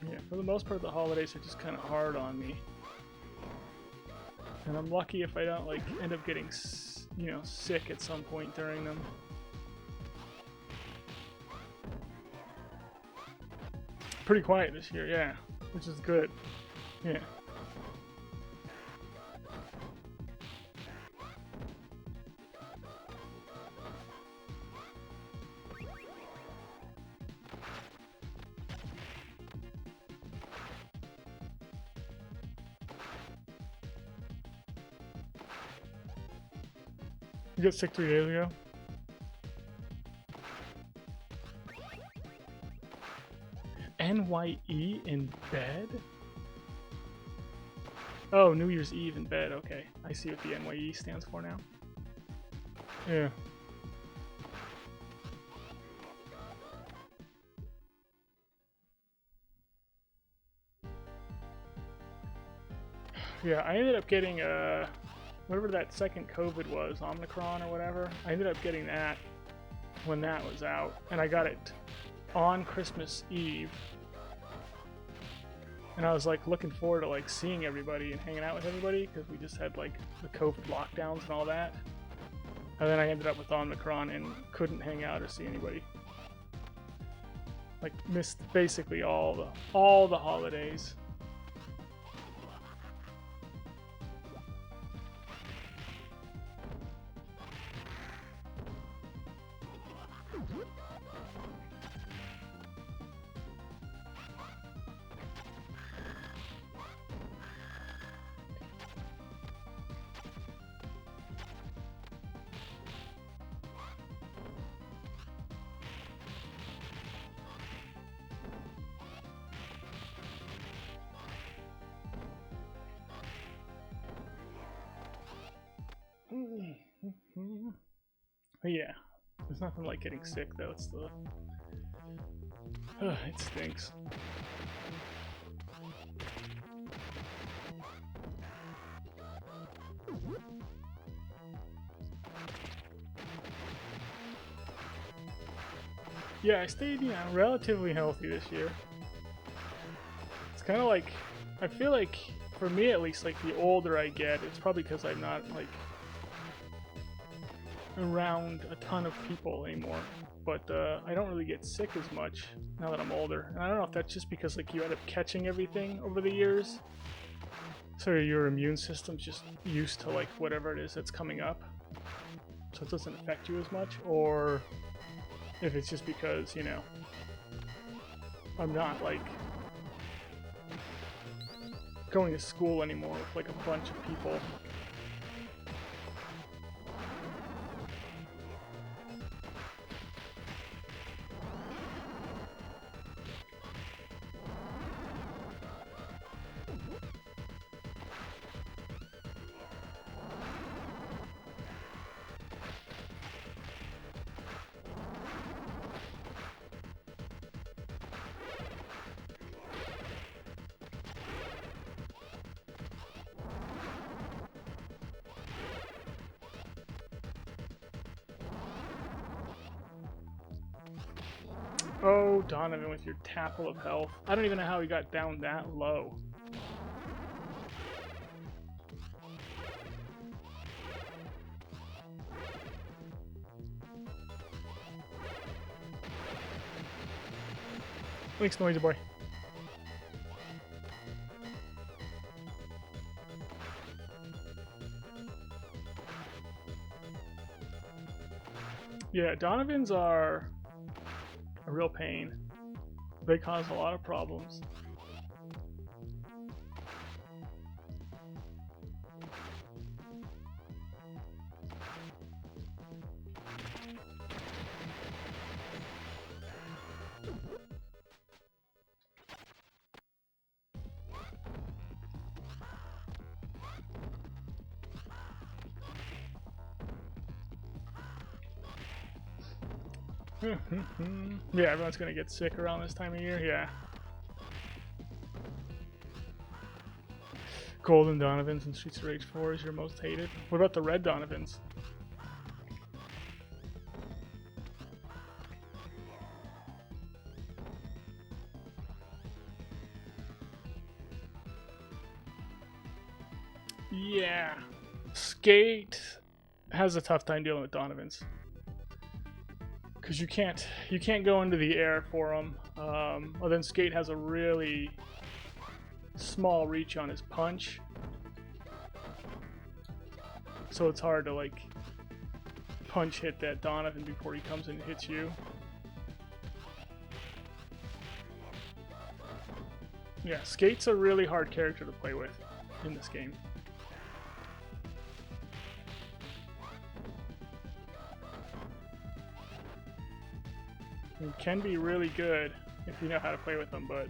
Yeah, for the most part, the holidays are just kind of hard on me. And I'm lucky if I don't like end up getting, you know, sick at some point during them. Pretty quiet this year, yeah, which is good. Yeah. You got sick 3 days ago? NYE in bed? Oh, New Year's Eve in bed. Okay, I see what the NYE stands for now. Yeah. Yeah, I ended up getting whatever that second COVID was, Omicron or whatever. I ended up getting that when that was out, and I got it on Christmas Eve. And I was like looking forward to like seeing everybody and hanging out with everybody because we just had like the COVID lockdowns and all that. And then I ended up with Omicron and couldn't hang out or see anybody. Like missed basically all the holidays. But yeah, there's nothing like getting sick though. It's the it stinks. Yeah, I stayed, you know, relatively healthy this year. It's kind of like, I feel like, for me at least, like the older I get, it's probably because I'm not like around a ton of people anymore, but I don't really get sick as much now that I'm older. And I don't know if that's just because like you end up catching everything over the years, so your immune system's just used to like whatever it is that's coming up, so it doesn't affect you as much, or if it's just because, you know, I'm not like going to school anymore with like a bunch of people. Oh, Donovan with your Tapple of Health. I don't even know how he got down that low. Thanks, Noisy Boy. Yeah, Donovans are a real pain. They cause a lot of problems. Yeah, everyone's gonna get sick around this time of year, yeah. Golden Donovans in Streets of Rage 4 is your most hated. What about the red Donovans? Yeah. Skate has a tough time dealing with Donovans. Because you can't go into the air for him. Well, then Skate has a really small reach on his punch, so it's hard to like punch hit that Donovan before he comes in and hits you. Yeah, Skate's a really hard character to play with in this game. It can be really good if you know how to play with them, but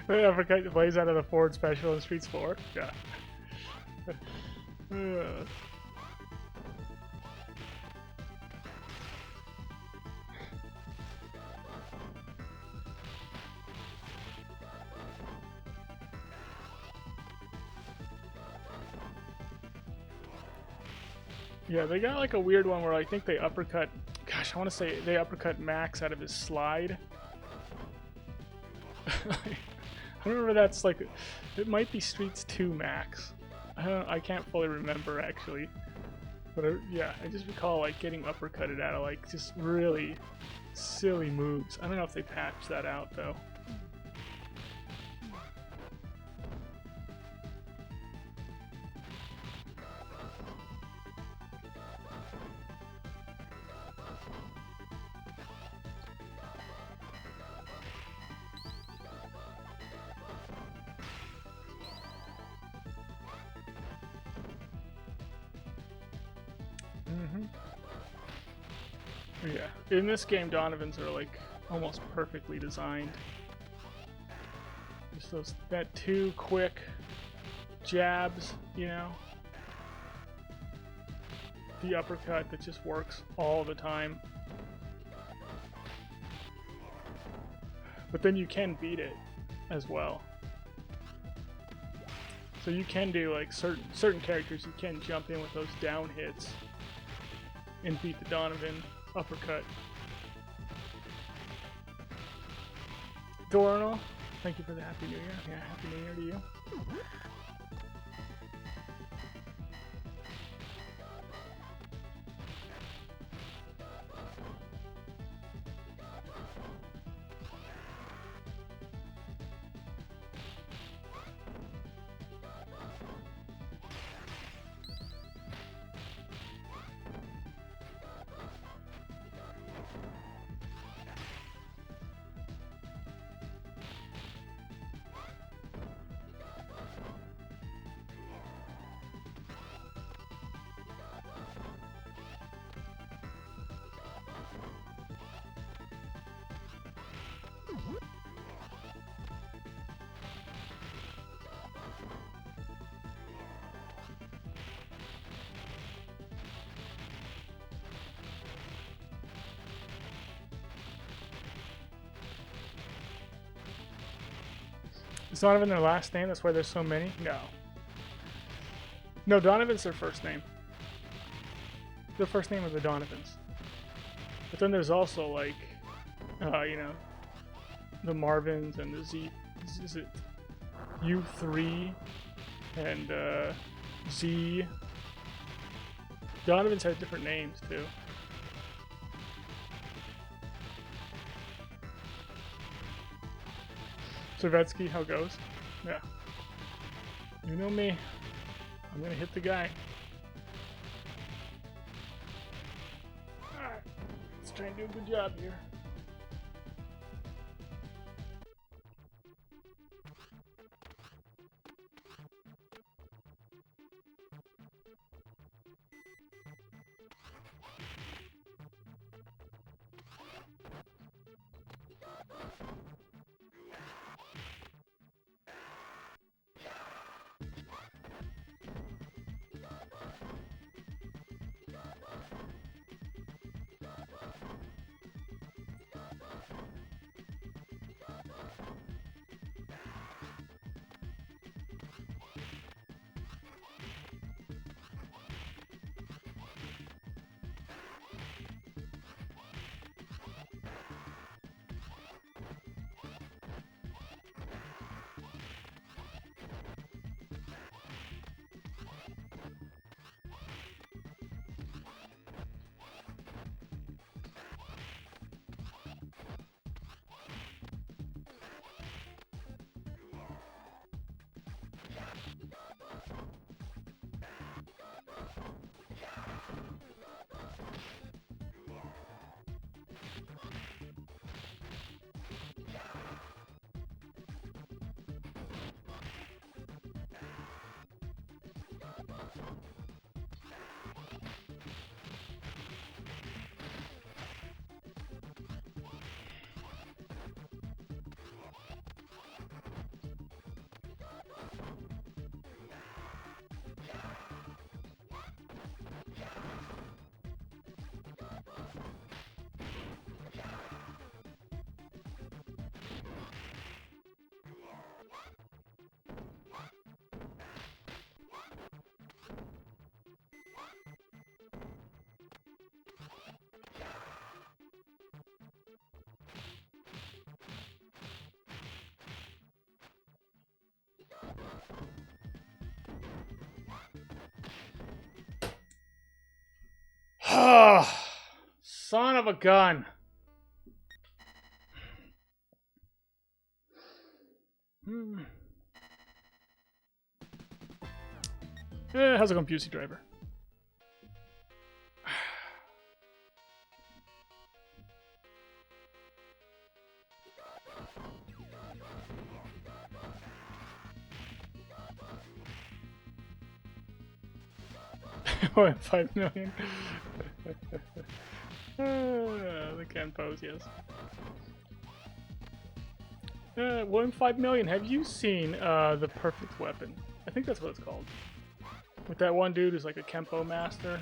the uppercut plays out of the forward special in Streets 4. Yeah. Yeah, they got like a weird one where I think they uppercut. Gosh, I want to say they uppercut Max out of his slide. I remember that's like, it might be Streets 2 Max. I can't fully remember actually, but yeah, I just recall like getting uppercutted out of like just really silly moves. I don't know if they patched that out though. Yeah, in this game, Donovans are like almost perfectly designed. Just that 2 quick jabs, you know, the uppercut that just works all the time. But then you can beat it as well. So you can do like certain characters, you can jump in with those down hits and beat the Donovan uppercut. Dornal, thank you for the Happy New Year. Yeah, Happy New Year to you. It's not even their last name, that's why there's so many? No. No, Donovan's their first name. The first name of the Donovans. But then there's also like, you know, the Marvins and the Z. Is it U3 and Z? Donovans have different names too. Servetsky, how it goes? Yeah. You know me. I'm gonna hit the guy. Alright. Let's try and do a good job here. Son of a gun. How's it going, Busey Driver? Oh, 5 million. The can pose, yes. 1.5 million. Have you seen The Perfect Weapon? I think that's what it's called. With that one dude who's like a Kempo master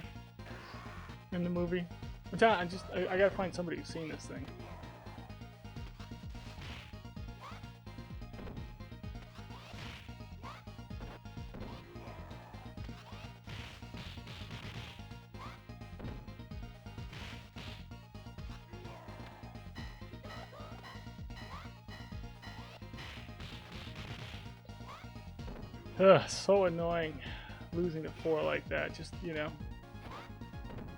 in the movie. I gotta find somebody who's seen this thing. Ugh, so annoying losing to 4 like that. Just, you know,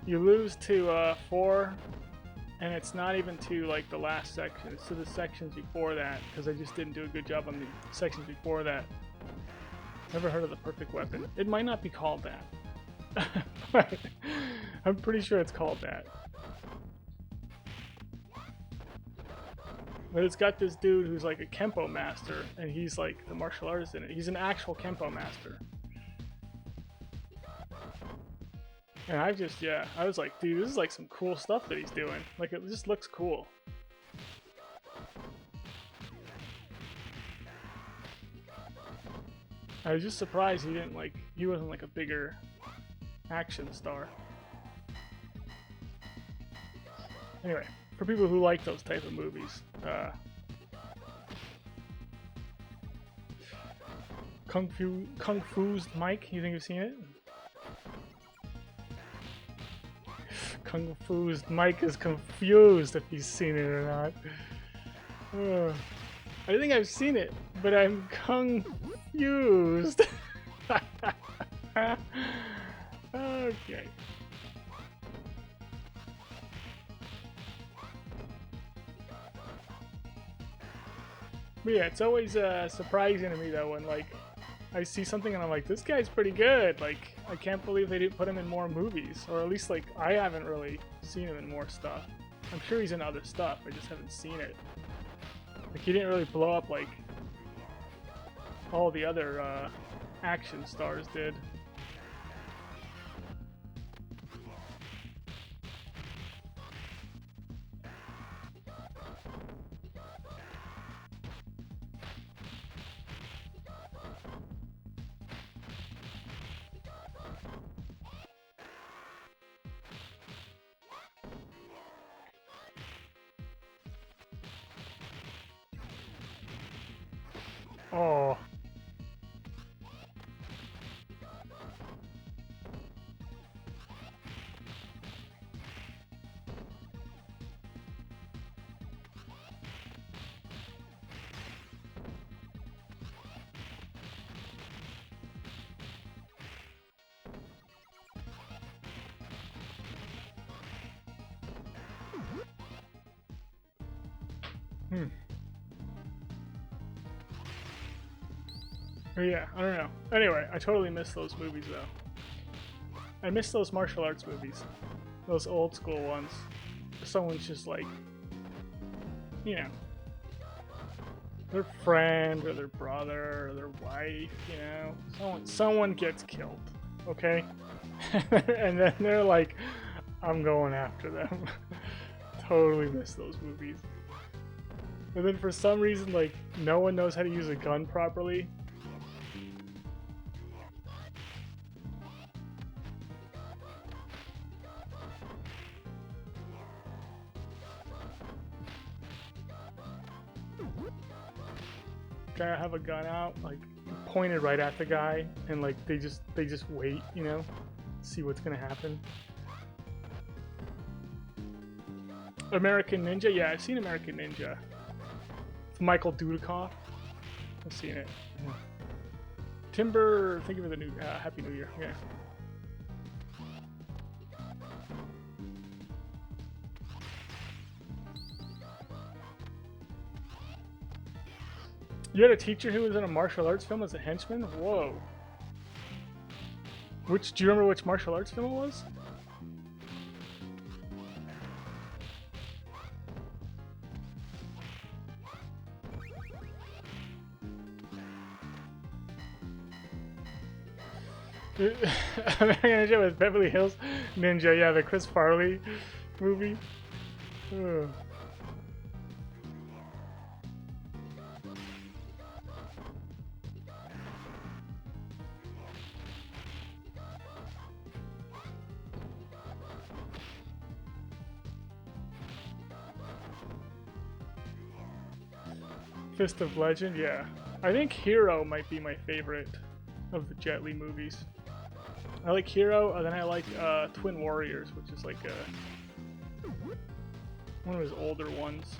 you lose to 4 and it's not even to like the last section, it's to the sections before that, because I just didn't do a good job on the sections before that. Never heard of The Perfect Weapon. It might not be called that. But I'm pretty sure it's called that. But it's got this dude who's like a Kempo master, and he's like the martial artist in it. He's an actual Kempo master. And I just, yeah, I was like, dude, this is like some cool stuff that he's doing. Like, it just looks cool. I was just surprised he wasn't like a bigger action star. Anyway, for people who like those type of movies, Kung Fu's Mike. You think you've seen it? Kung Fu's Mike is confused if he's seen it or not. I think I've seen it, but I'm confused. Okay. But yeah, it's always surprising to me though when like I see something and I'm like, this guy's pretty good. Like, I can't believe they didn't put him in more movies, or at least like I haven't really seen him in more stuff. I'm sure he's in other stuff. I just haven't seen it. Like he didn't really blow up like all the other action stars did. Oh. Yeah, I don't know. Anyway, I totally miss those movies though. I miss those martial arts movies. Those old school ones. Someone's just like, you know, their friend or their brother or their wife, you know, someone gets killed, okay? And then they're like, I'm going after them. Totally miss those movies. And then for some reason, like, no one knows how to use a gun properly. Gotta have a gun out, like pointed right at the guy, and like they just wait, you know, see what's gonna happen. American Ninja, yeah, I've seen American Ninja. It's Michael Dudikoff. I've seen it. Yeah. Timber, thank you for the new Happy New Year. Yeah. You had a teacher who was in a martial arts film as a henchman? Whoa. Do you remember which martial arts film it was? American Ninja with Beverly Hills Ninja, yeah, the Chris Farley movie. Ugh. Fist of Legend, yeah. I think Hero might be my favorite of the Jet Li movies. I like Hero, and then I like Twin Warriors, which is like one of his older ones.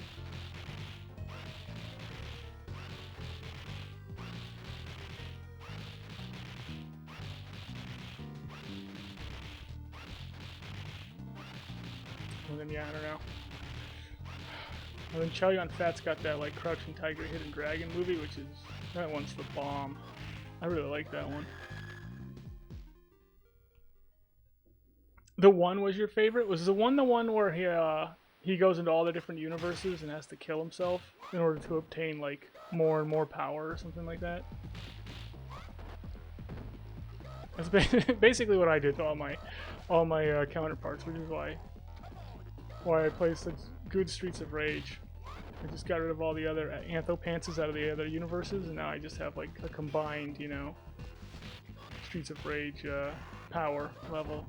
And then yeah, I don't know. And then Chow Yun Fat's got that like Crouching Tiger, Hidden Dragon movie, which is, that one's the bomb. I really like that one. The One was your favorite? Was the one where he goes into all the different universes and has to kill himself in order to obtain like more and more power or something like that? That's basically what I did to all my counterparts, which is why I play such good Streets of Rage. I just got rid of all the other Anthopants out of the other universes, and now I just have like a combined, you know, Streets of Rage power level.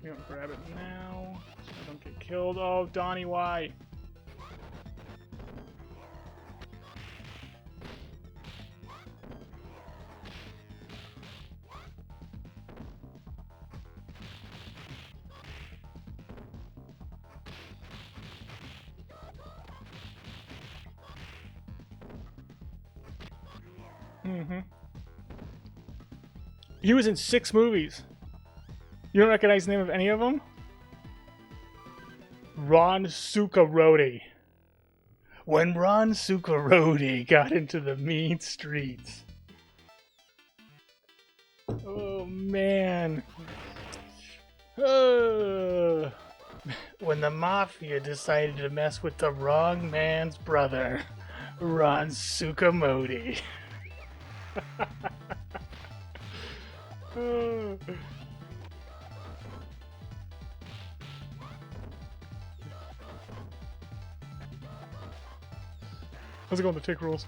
You don't grab it now, so I don't get killed. Oh, Donnie, why? Mm-hmm. He was in 6 movies. You don't recognize the name of any of them? Ron Sukaroti. When Ron Sukaroti got into the mean streets. Oh, man. When the Mafia decided to mess with the wrong man's brother, Ron Sukamoti. How's it going to Take Rules?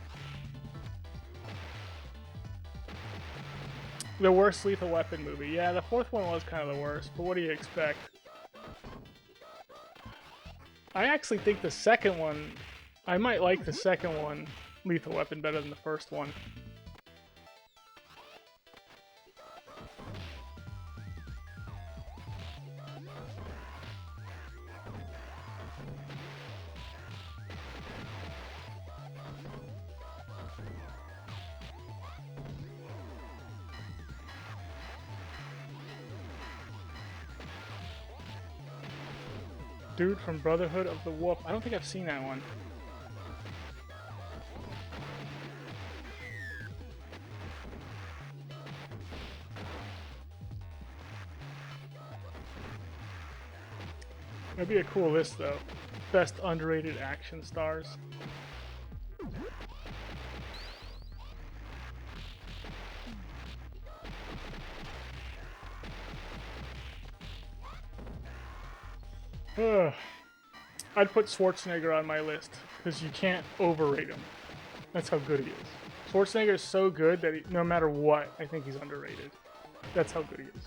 The worst Lethal Weapon movie. Yeah, the 4th one was kind of the worst, but what do you expect? I actually think the 2nd one, I might like the 2nd one, Lethal Weapon, better than the 1st one. Dude from Brotherhood of the Wolf. I don't think I've seen that one. That'd be a cool list, though. Best underrated action stars. I'd put Schwarzenegger on my list, because you can't overrate him. That's how good he is. Schwarzenegger is so good that no matter what, I think he's underrated. That's how good he is.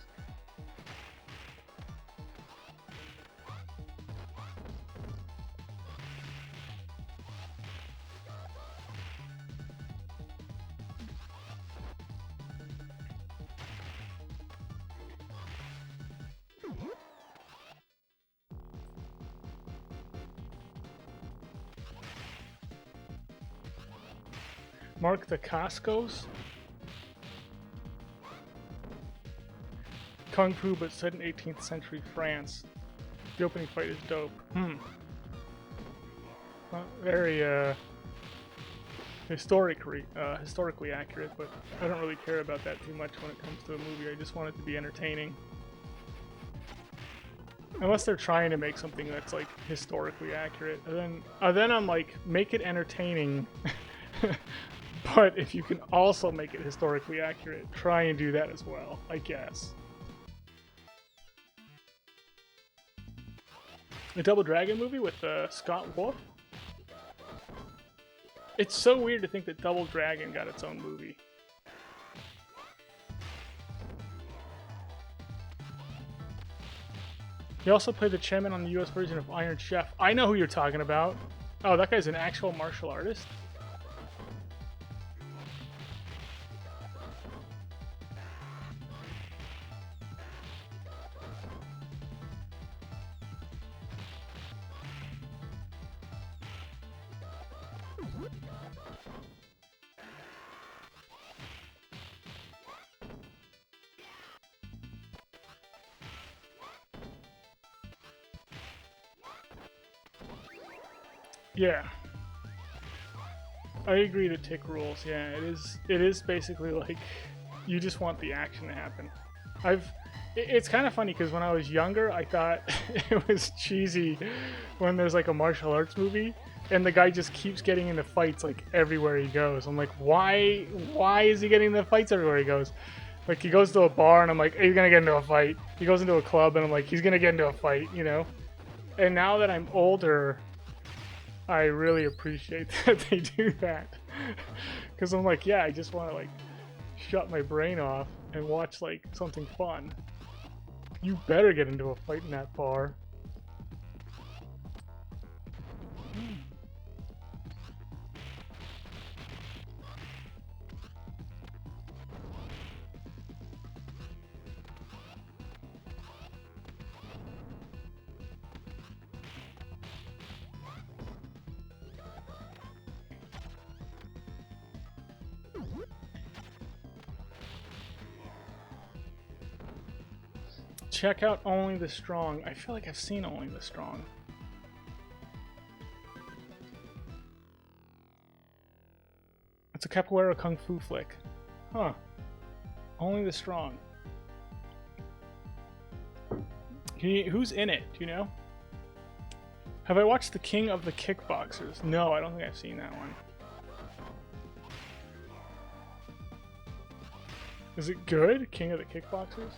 Mark the Cascos. Kung Fu, but set in 18th century France. The opening fight is dope. Not very historically accurate, but I don't really care about that too much when it comes to a movie. I just want it to be entertaining. Unless they're trying to make something that's like historically accurate, and then I'm like, make it entertaining. But if you can also make it historically accurate, try and do that as well, I guess. The Double Dragon movie with Scott Wolf? It's so weird to think that Double Dragon got its own movie. He also played the chairman on the US version of Iron Chef. I know who you're talking about. Oh, that guy's an actual martial artist? Yeah. I agree to Tick rules. Yeah, it is basically like you just want the action to happen. It's kind of funny because when I was younger, I thought it was cheesy when there's like a martial arts movie and the guy just keeps getting into fights like everywhere he goes. I'm like, why is he getting into fights everywhere he goes? Like he goes to a bar and I'm like, he's gonna get into a fight. He goes into a club and I'm like, he's gonna get into a fight, you know? And now that I'm older, I really appreciate that they do that. Because I'm like, yeah, I just want to like shut my brain off and watch like something fun. You better get into a fight in that bar. Check out Only the Strong. I feel like I've seen Only the Strong. It's a capoeira kung fu flick. Huh. Only the Strong. Who's in it? Do you know? Have I watched The King of the Kickboxers? No, I don't think I've seen that one. Is it good? King of the Kickboxers?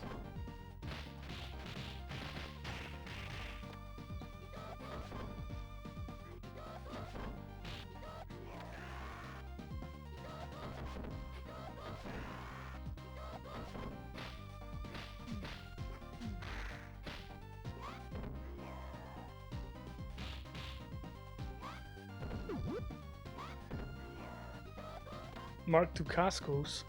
Mark Dacascos.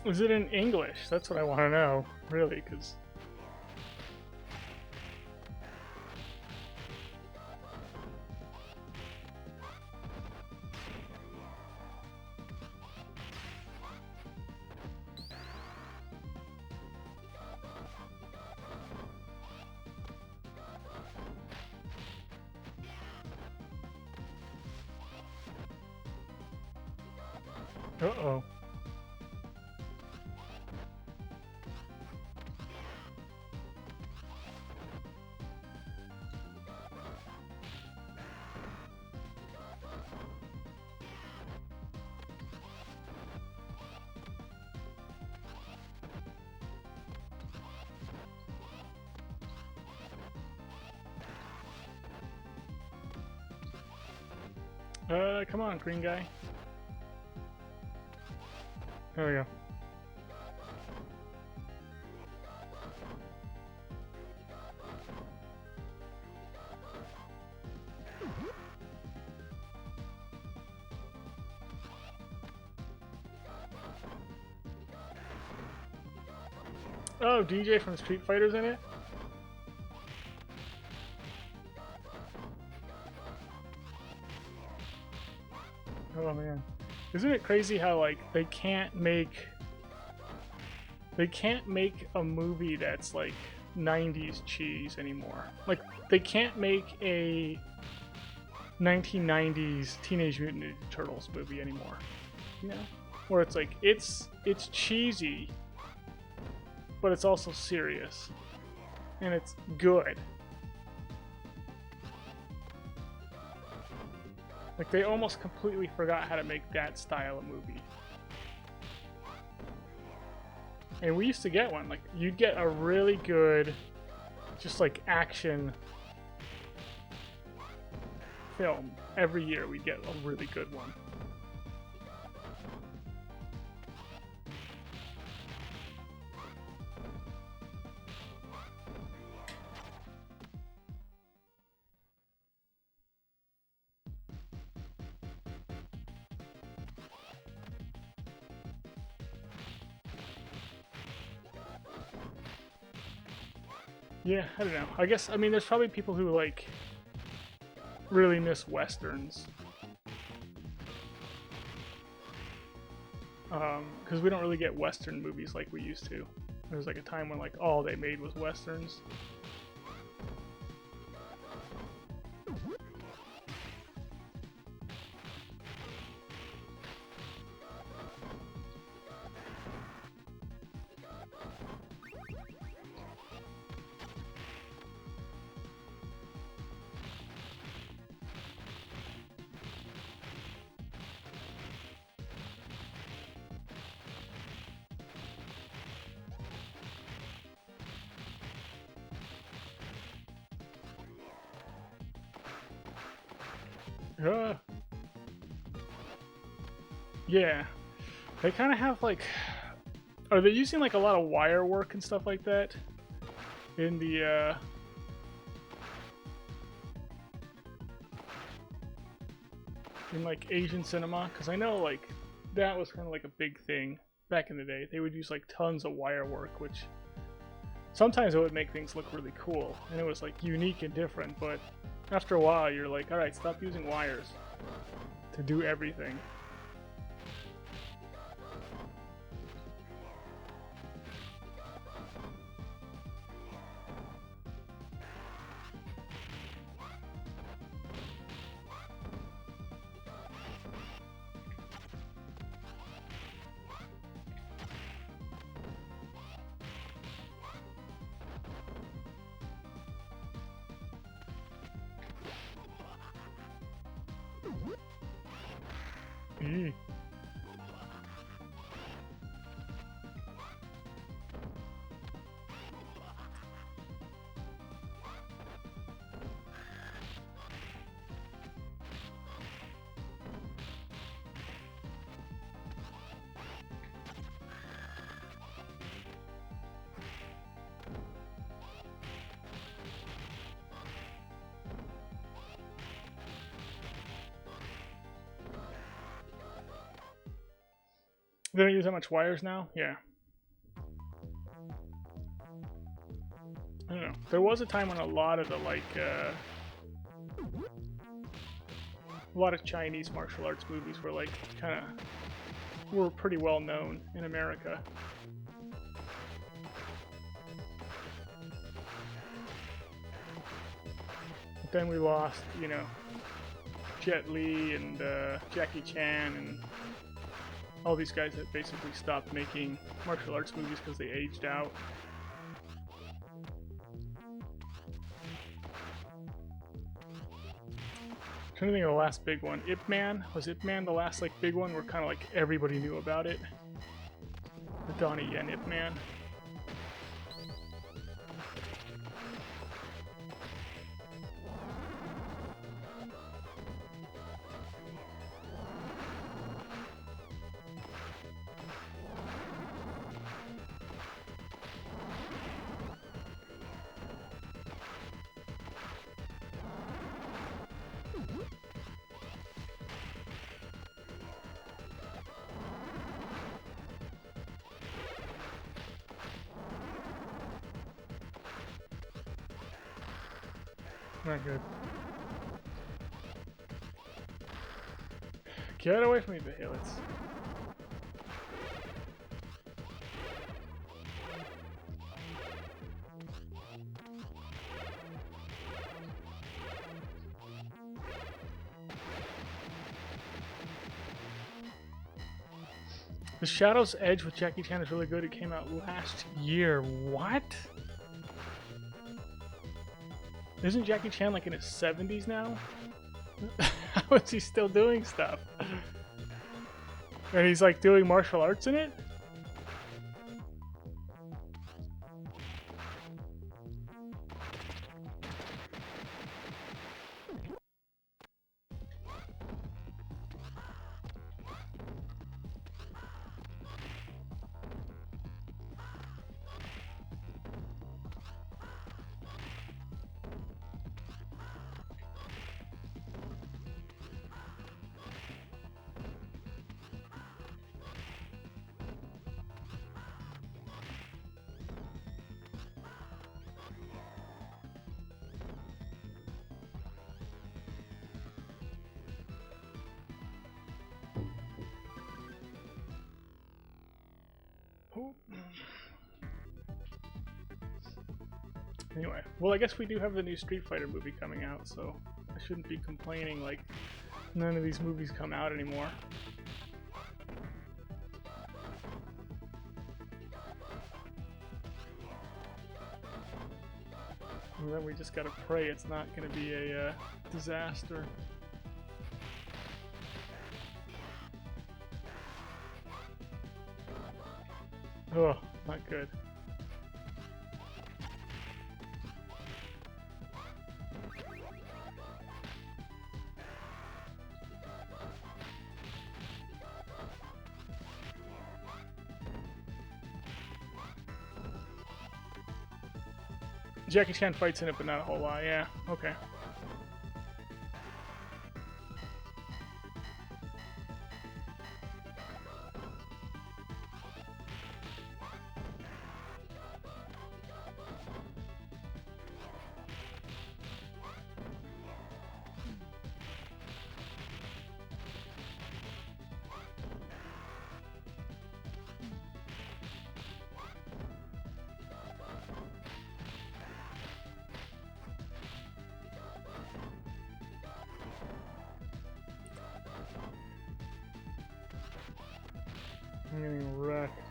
Is it in English? That's what I want to know, really, because... Uh-oh. Come on, green guy. There we go. Oh, DJ from Street Fighter's in it? Oh man. Isn't it crazy how like they can't make a movie that's like 90s cheese anymore. Like they can't make a 1990s Teenage Mutant Ninja Turtles movie anymore. You know? Where it's like it's cheesy, but it's also serious. And it's good. Like, they almost completely forgot how to make that style of movie. And we used to get one. Like, you'd get a really good, just like, action film. Every year we'd get a really good one. Yeah, I don't know. I guess, I mean, there's probably people who, like, really miss Westerns. Because we don't really get Western movies like we used to. There was, like, a time when, like, all they made was Westerns. Yeah. They kind of have like... Are they using like a lot of wire work and stuff like that? In the, in like Asian cinema? Because I know like that was kind of like a big thing back in the day. They would use like tons of wire work, which sometimes it would make things look really cool. And it was like unique and different, but after a while you're like, alright, stop using wires to do everything. Mm. They don't use that much wires now? Yeah. I don't know. There was a time when a lot of the, like, a lot of Chinese martial arts movies were, like, kind of, were pretty well known in America. But then we lost, you know, Jet Li and Jackie Chan and all these guys that basically stopped making martial arts movies because they aged out. I'm trying to think of the last big one. Ip Man? Was Ip Man the last like big one where kind of like everybody knew about it? The Donnie Yen Ip Man. Not good. Get away from me, behemoths. The Shadow's Edge with Jackie Chan is really good. It came out last year. What? Isn't Jackie Chan like in his 70s now? How is he still doing stuff? And he's like doing martial arts in it? Anyway, well, I guess we do have the new Street Fighter movie coming out, so I shouldn't be complaining like none of these movies come out anymore. And then we just gotta pray it's not gonna be a disaster. Oh, not good. Jackie Chan fights in it, but not a whole lot. Yeah, okay. I'm getting wrecked.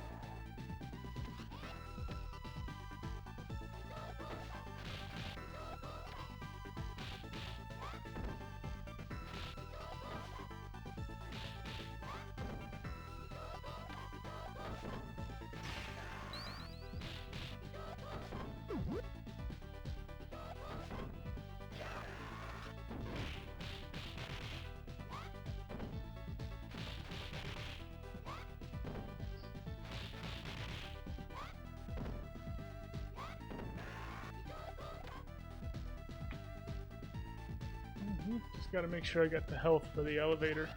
Just gotta make sure I got the health for the elevator.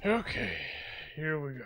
Okay, here we go.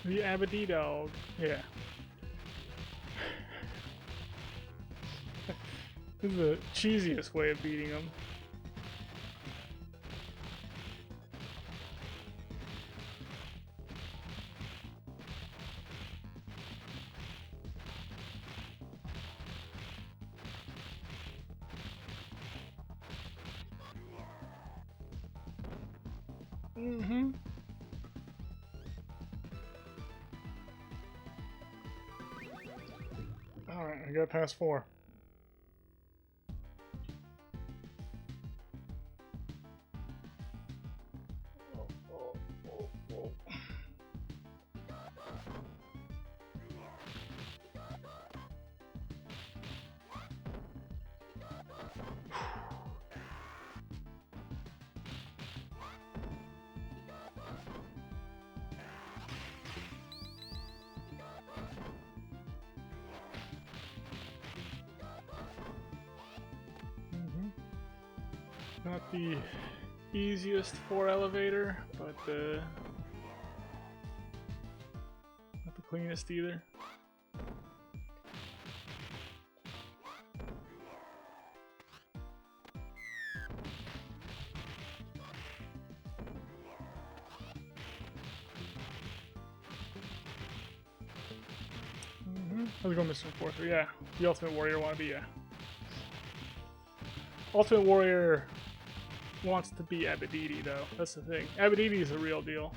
The Aberdeen dog. Yeah. This is the cheesiest way of beating him. Mm-hmm. Alright, I got past 4. Not the easiest 4 elevator, but not the cleanest either. How's it going, Mr. Enforcer? Yeah, the Ultimate Warrior wannabe, yeah. Ultimate Warrior wants to be Abedidi, though. That's the thing. Abedidi is the real deal.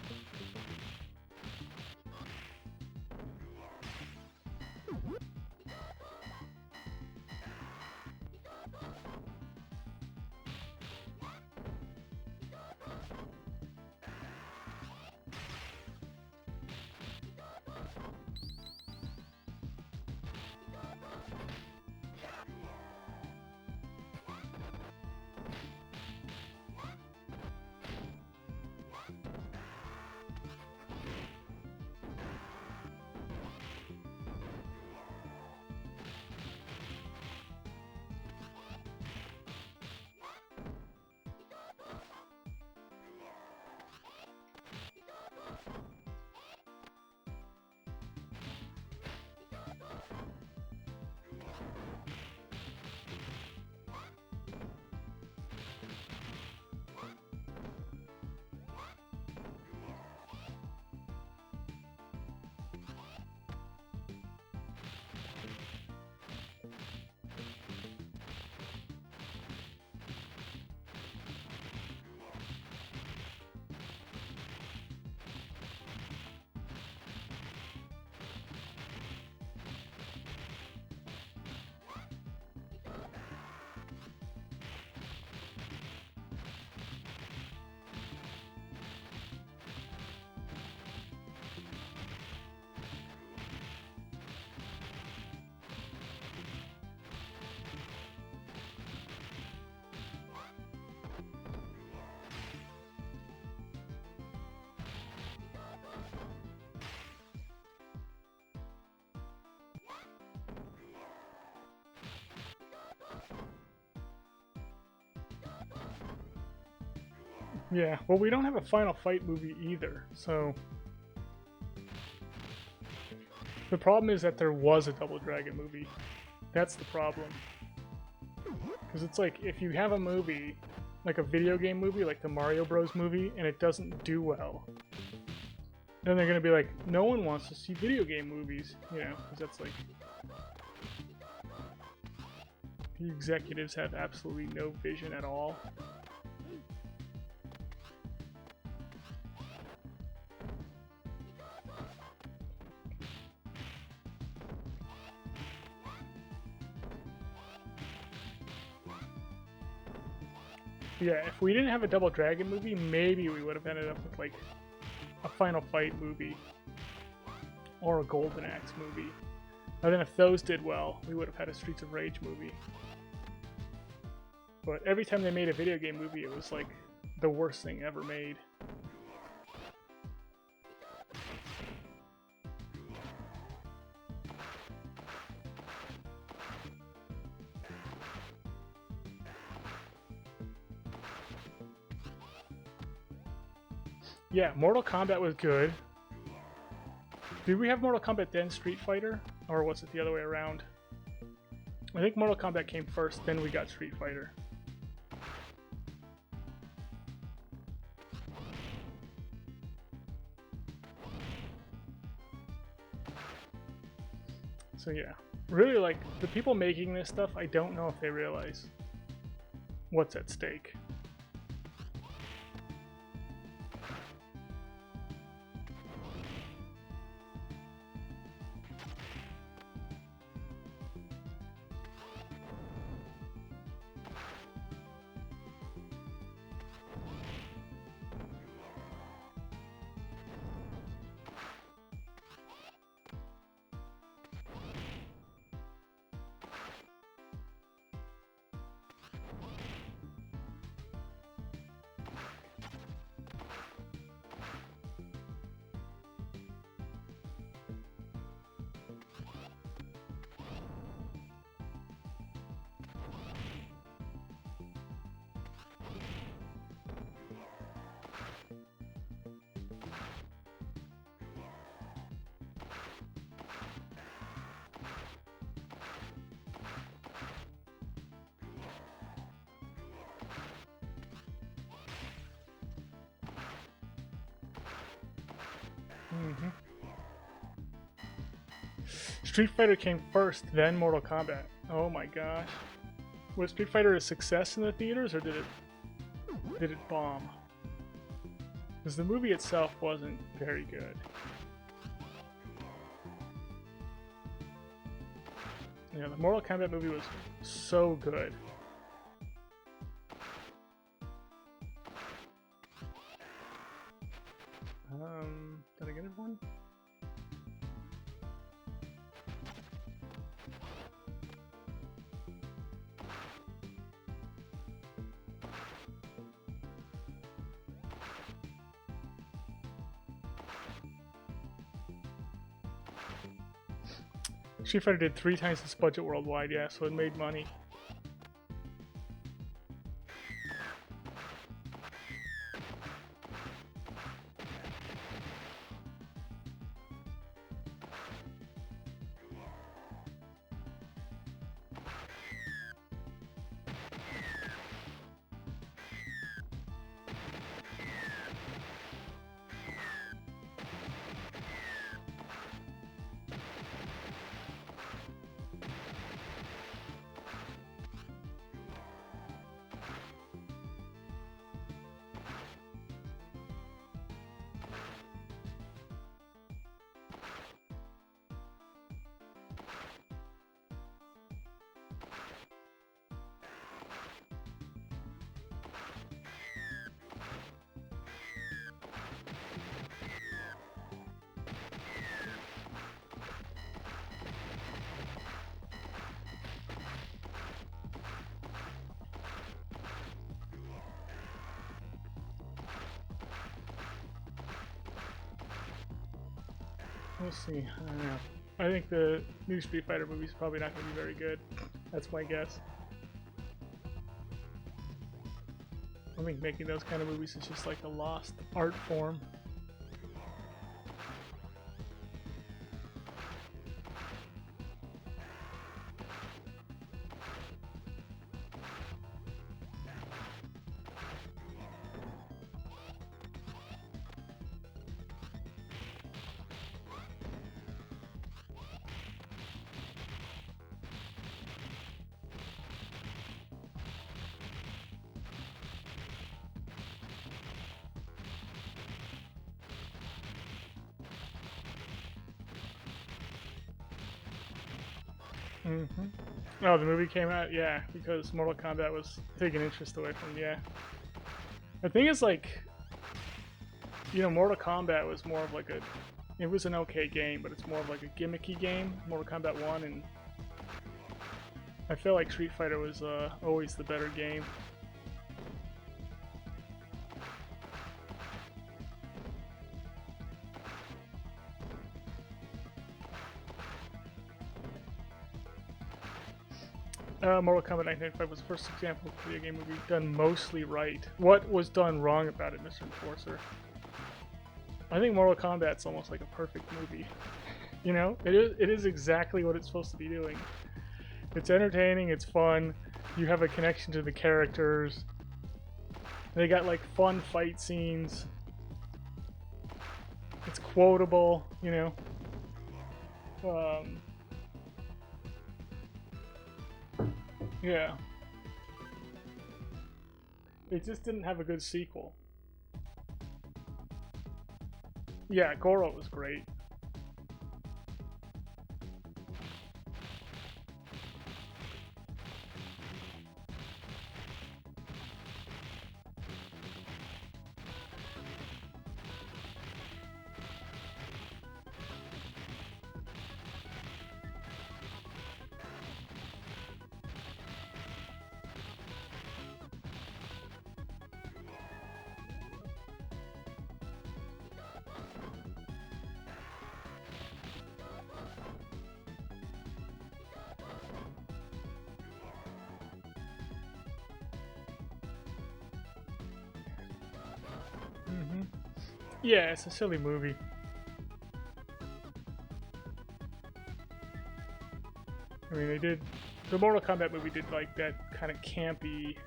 Yeah, well, we don't have a Final Fight movie either, so... The problem is that there was a Double Dragon movie. That's the problem. Because it's like, if you have a movie, like a video game movie, like the Mario Bros. Movie, and it doesn't do well, then they're gonna be like, no one wants to see video game movies, you know, because that's like... The executives have absolutely no vision at all. Yeah, if we didn't have a Double Dragon movie, maybe we would have ended up with, like, a Final Fight movie. Or a Golden Axe movie. And then if those did well, we would have had a Streets of Rage movie. But every time they made a video game movie, it was, like, the worst thing ever made. Yeah, Mortal Kombat was good. Did we have Mortal Kombat then Street Fighter? Or was it the other way around? I think Mortal Kombat came first, then we got Street Fighter. So yeah, really, like, the people making this stuff, I don't know if they realize what's at stake. Street Fighter came first, then Mortal Kombat. Oh my gosh. Was Street Fighter a success in the theaters, or did it did it bomb? Because the movie itself wasn't very good. Yeah, the Mortal Kombat movie was so good. Did I get everyone? Street Fighter did 3 times its budget worldwide, yeah, so it made money. We'll see. I don't know. I think the new Street Fighter movie is probably not going to be very good. That's my guess. I think making those kind of movies is just like a lost art form. Oh, the movie came out? Yeah, because Mortal Kombat was taking interest away from, yeah. The thing is, like, you know, Mortal Kombat was more of like a, it was an okay game, but it's more of like a gimmicky game, Mortal Kombat 1, and I feel like Street Fighter was always the better game. Mortal Kombat 1995 was the first example of a video game movie done mostly right. What was done wrong about it, Mr. Enforcer? I think Mortal Kombat's almost like a perfect movie. You know, it is exactly what it's supposed to be doing. It's entertaining, it's fun, you have a connection to the characters, they got like fun fight scenes, it's quotable, you know. Yeah. It just didn't have a good sequel. Yeah, Goro was great. Yeah, it's a silly movie. I mean, they did, the Mortal Kombat movie did like that kind of campy,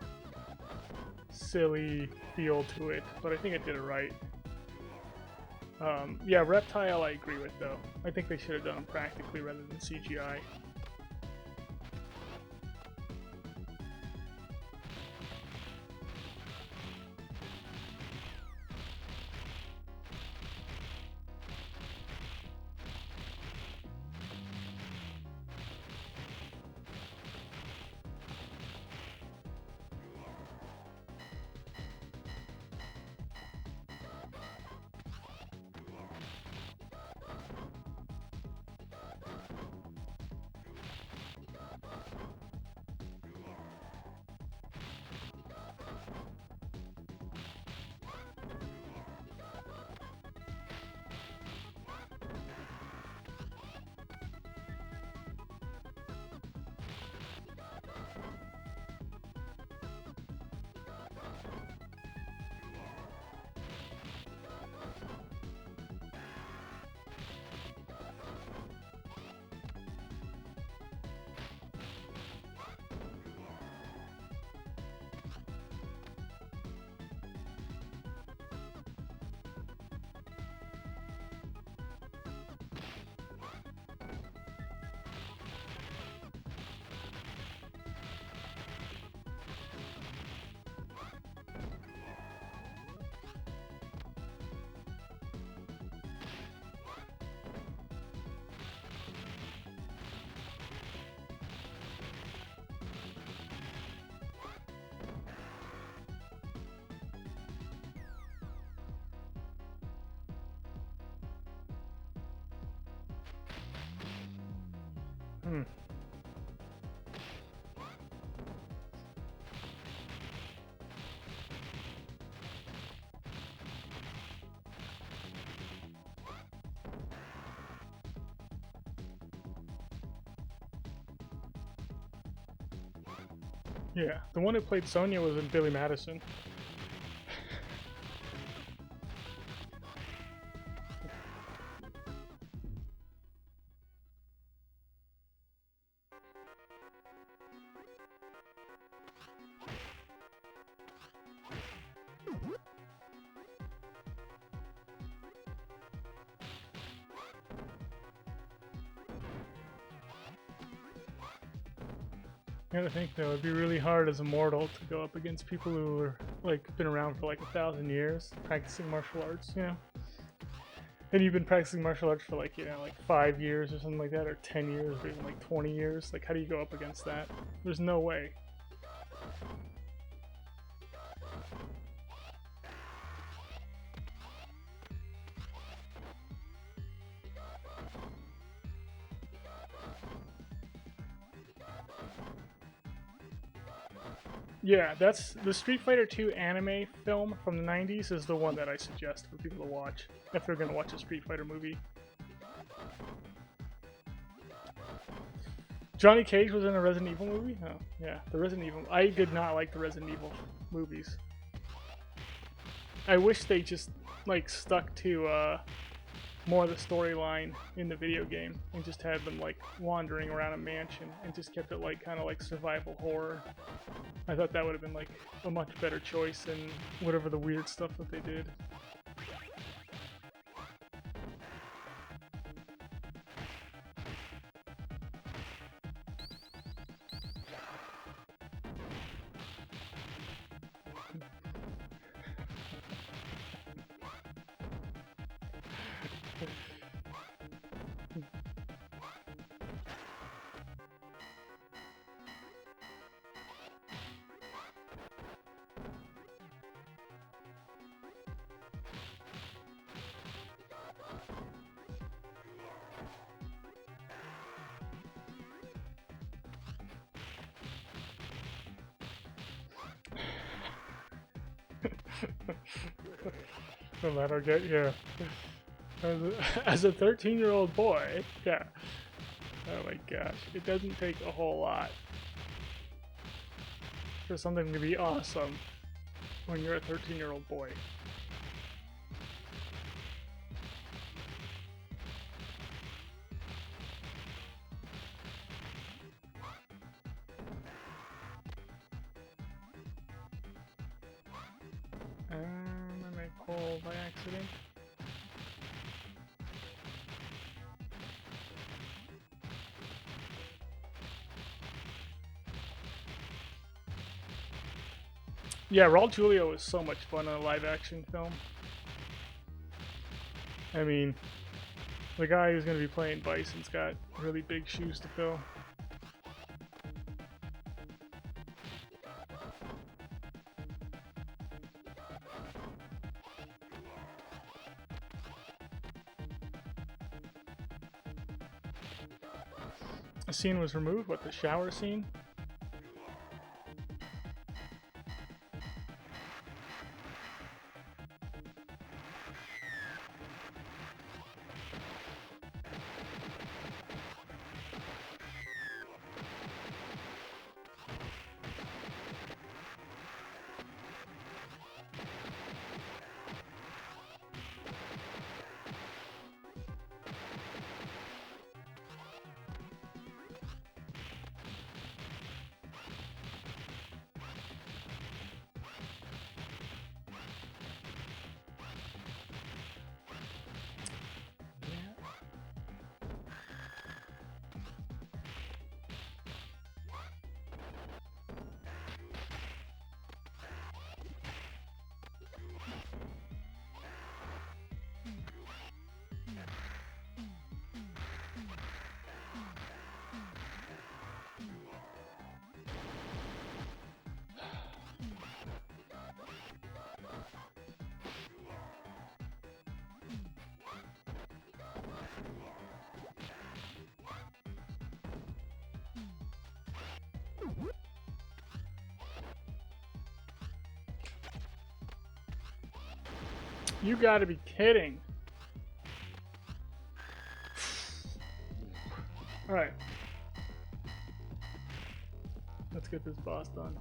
silly feel to it, but I think it did it right. Yeah, Reptile I agree with though. I think they should have done them practically rather than CGI. Hmm. Yeah, the one who played Sonya was in Billy Madison. I gotta think though, it'd be really hard as a mortal to go up against people who are like been around for like 1,000 years practicing martial arts, you know? And you've been practicing martial arts for like, you know, like 5 years or something like that, or 10 years, or even like 20 years. Like, how do you go up against that? There's no way. Yeah, that's the Street Fighter 2 anime film from the 90s is the one that I suggest for people to watch if they're gonna watch a Street Fighter movie. Johnny Cage was in a Resident Evil movie? Oh, yeah, the Resident Evil. I did not like the Resident Evil movies. I wish they just like stuck to more of the storyline in the video game and just had them like wandering around a mansion and just kept it like kind of like survival horror. I thought that would have been like a much better choice than whatever the weird stuff that they did. No matter, get yeah. As a 13-year-old boy, yeah. Oh my gosh, it doesn't take a whole lot for something to be awesome when you're a 13-year-old boy. I might pull by accident. Yeah, Raul Julia was so much fun in a live-action film. I mean, the guy who's going to be playing Bison's got really big shoes to fill. A scene was removed, what, the shower scene? You gotta be kidding. Alright. Let's get this boss done.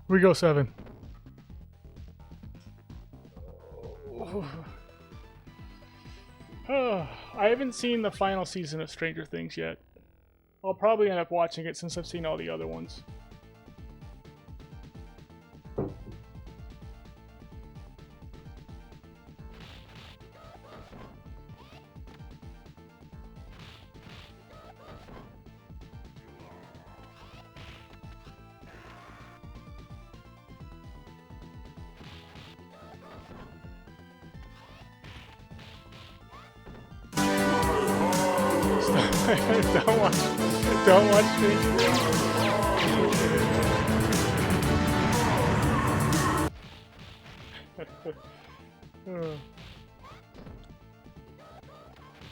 We go 7. I haven't seen the final season of Stranger Things yet. I'll probably end up watching it since I've seen all the other ones. Don't watch me.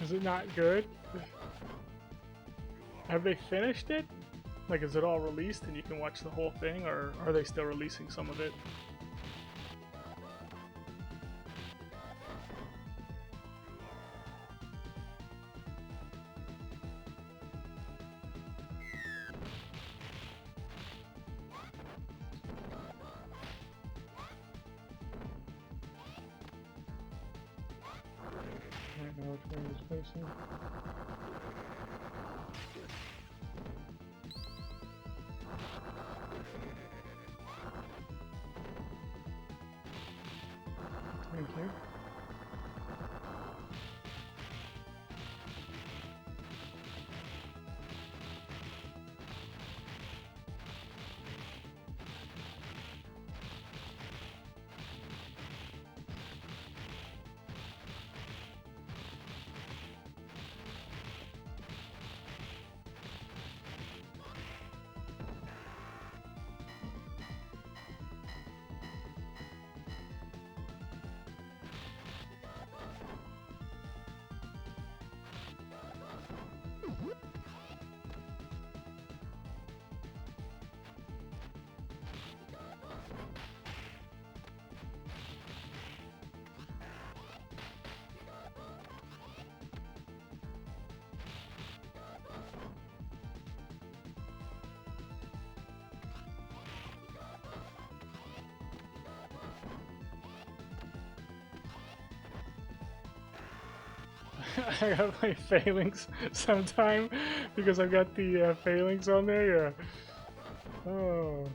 Is it not good? Have they finished it? Like, is it all released and you can watch the whole thing, or are they still releasing some of it? Thank you. I gotta play Phalanx sometime because I've got the Phalanx on there. Yeah. Oh.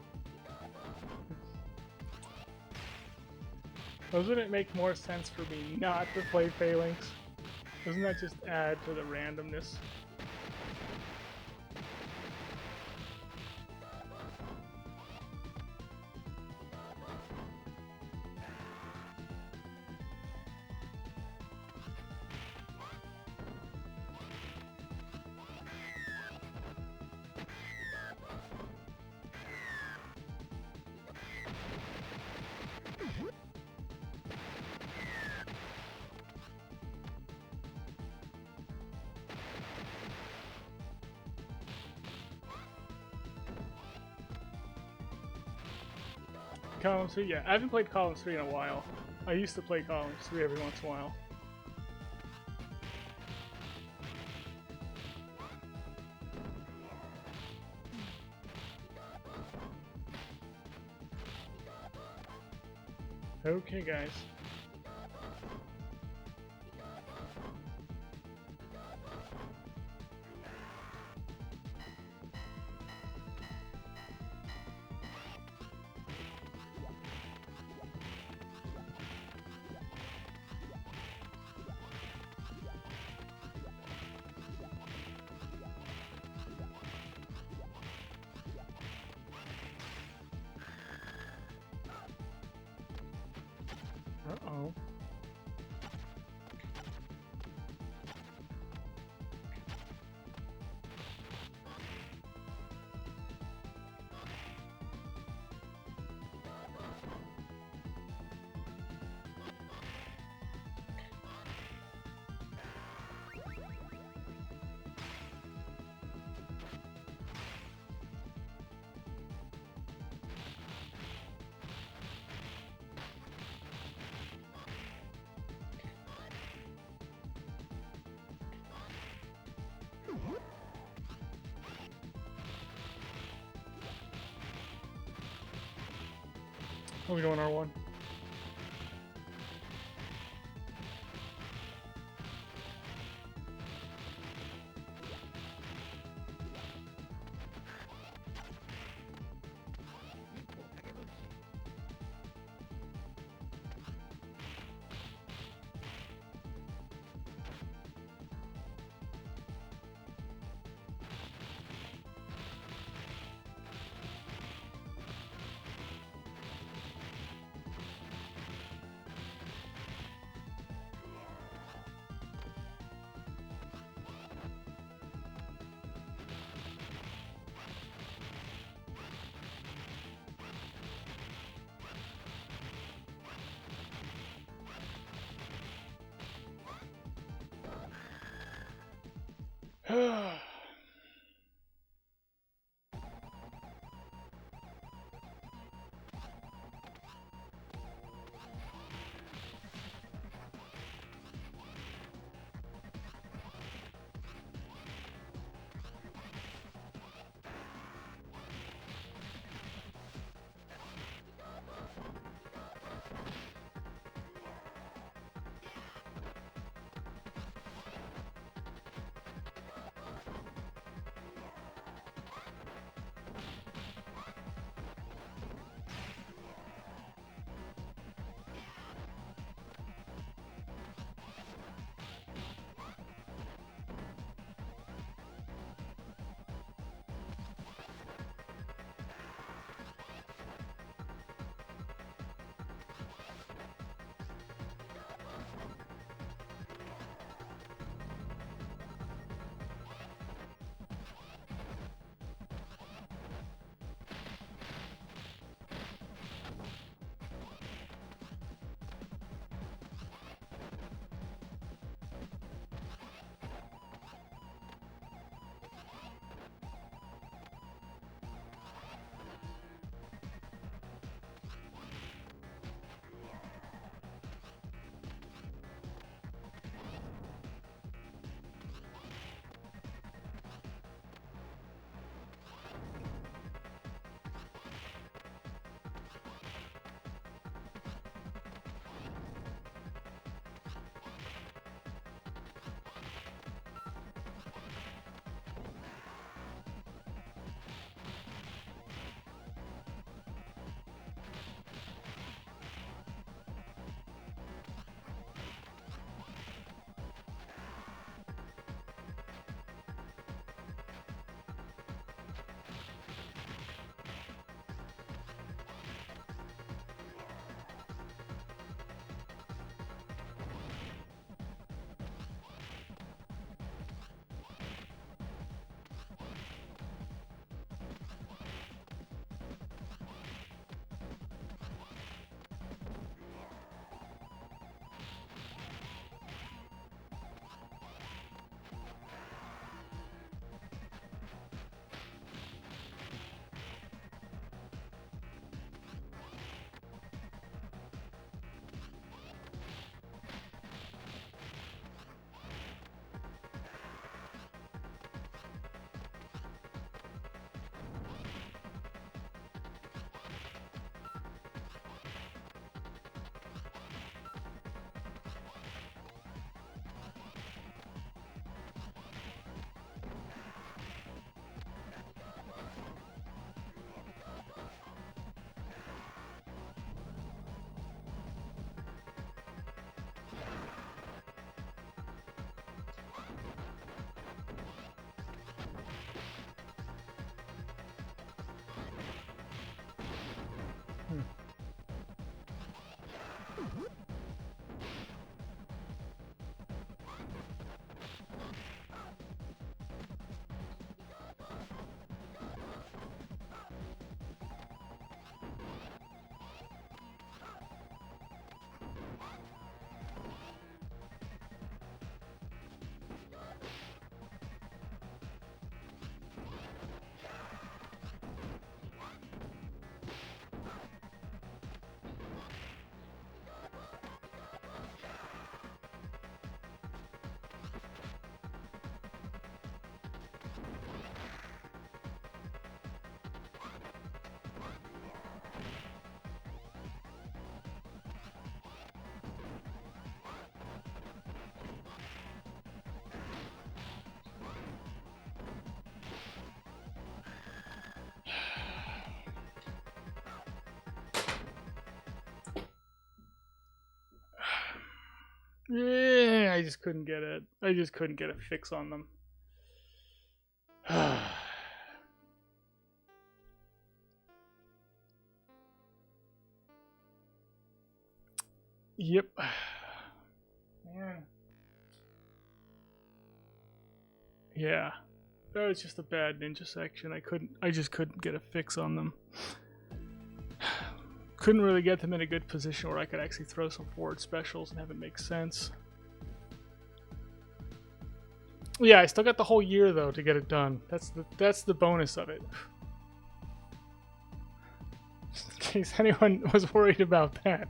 Doesn't it make more sense for me not to play Phalanx? Doesn't that just add to the randomness? Columns 3? Yeah, I haven't played Columns 3 in a while. I used to play Columns 3 every once in a while. Okay, guys. Are we doing R1? I just couldn't get it. I just couldn't get a fix on them. Yep. Man. Yeah. That was just a bad ninja section. I just couldn't get a fix on them. Couldn't really get them in a good position where I could actually throw some forward specials and have it make sense. Yeah, I still got the whole year though to get it done. That's the bonus of it. Just in case anyone was worried about that.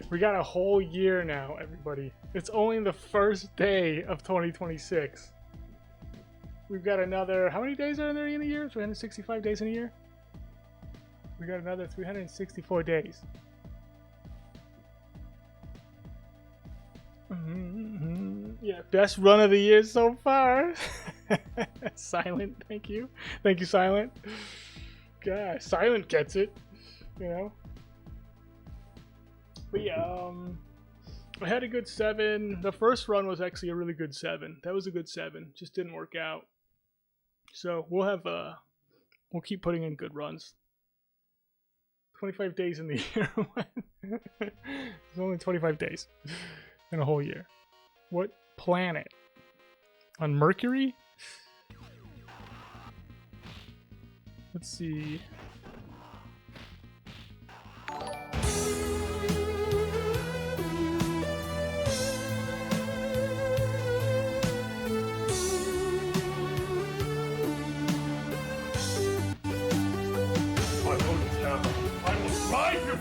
We got a whole year now, everybody. It's only the first day of 2026. We've got another, how many days are there in a year? 365 days in a year? We got another 364 days. Yeah, best run of the year so far. Silent, thank you. Thank you, Silent. God, Silent gets it, you know. But yeah, I had a good 7. The first run was actually a really good 7. That was a good 7. Just didn't work out. So we'll keep putting in good runs. 25 days in the year. It's only 25 days in a whole year. What planet? On Mercury? Let's see.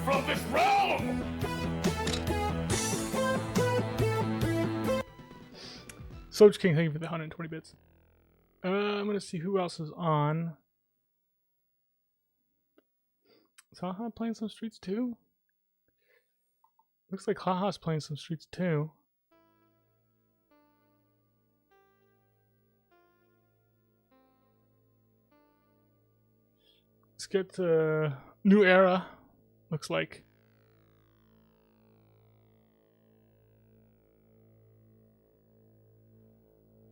From this realm! Soch King, thank you for the 120 bits. I'm gonna see who else is on. Is Haha playing some Streets too? Looks like Haha's playing some Streets too. Let's get to New Era. Looks like.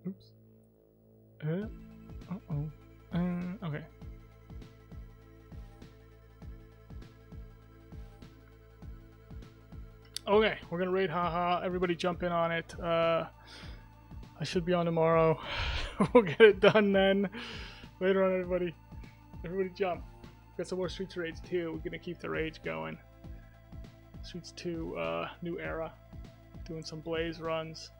Oops. Uh-oh. Okay. Okay, we're gonna raid Haha. Everybody jump in on it. I should be on tomorrow. We'll get it done then. Later on, everybody. Everybody jump. Got some more Streets raids too. We're gonna keep the rage going. Streets 2, New Era. Doing some Blaze runs.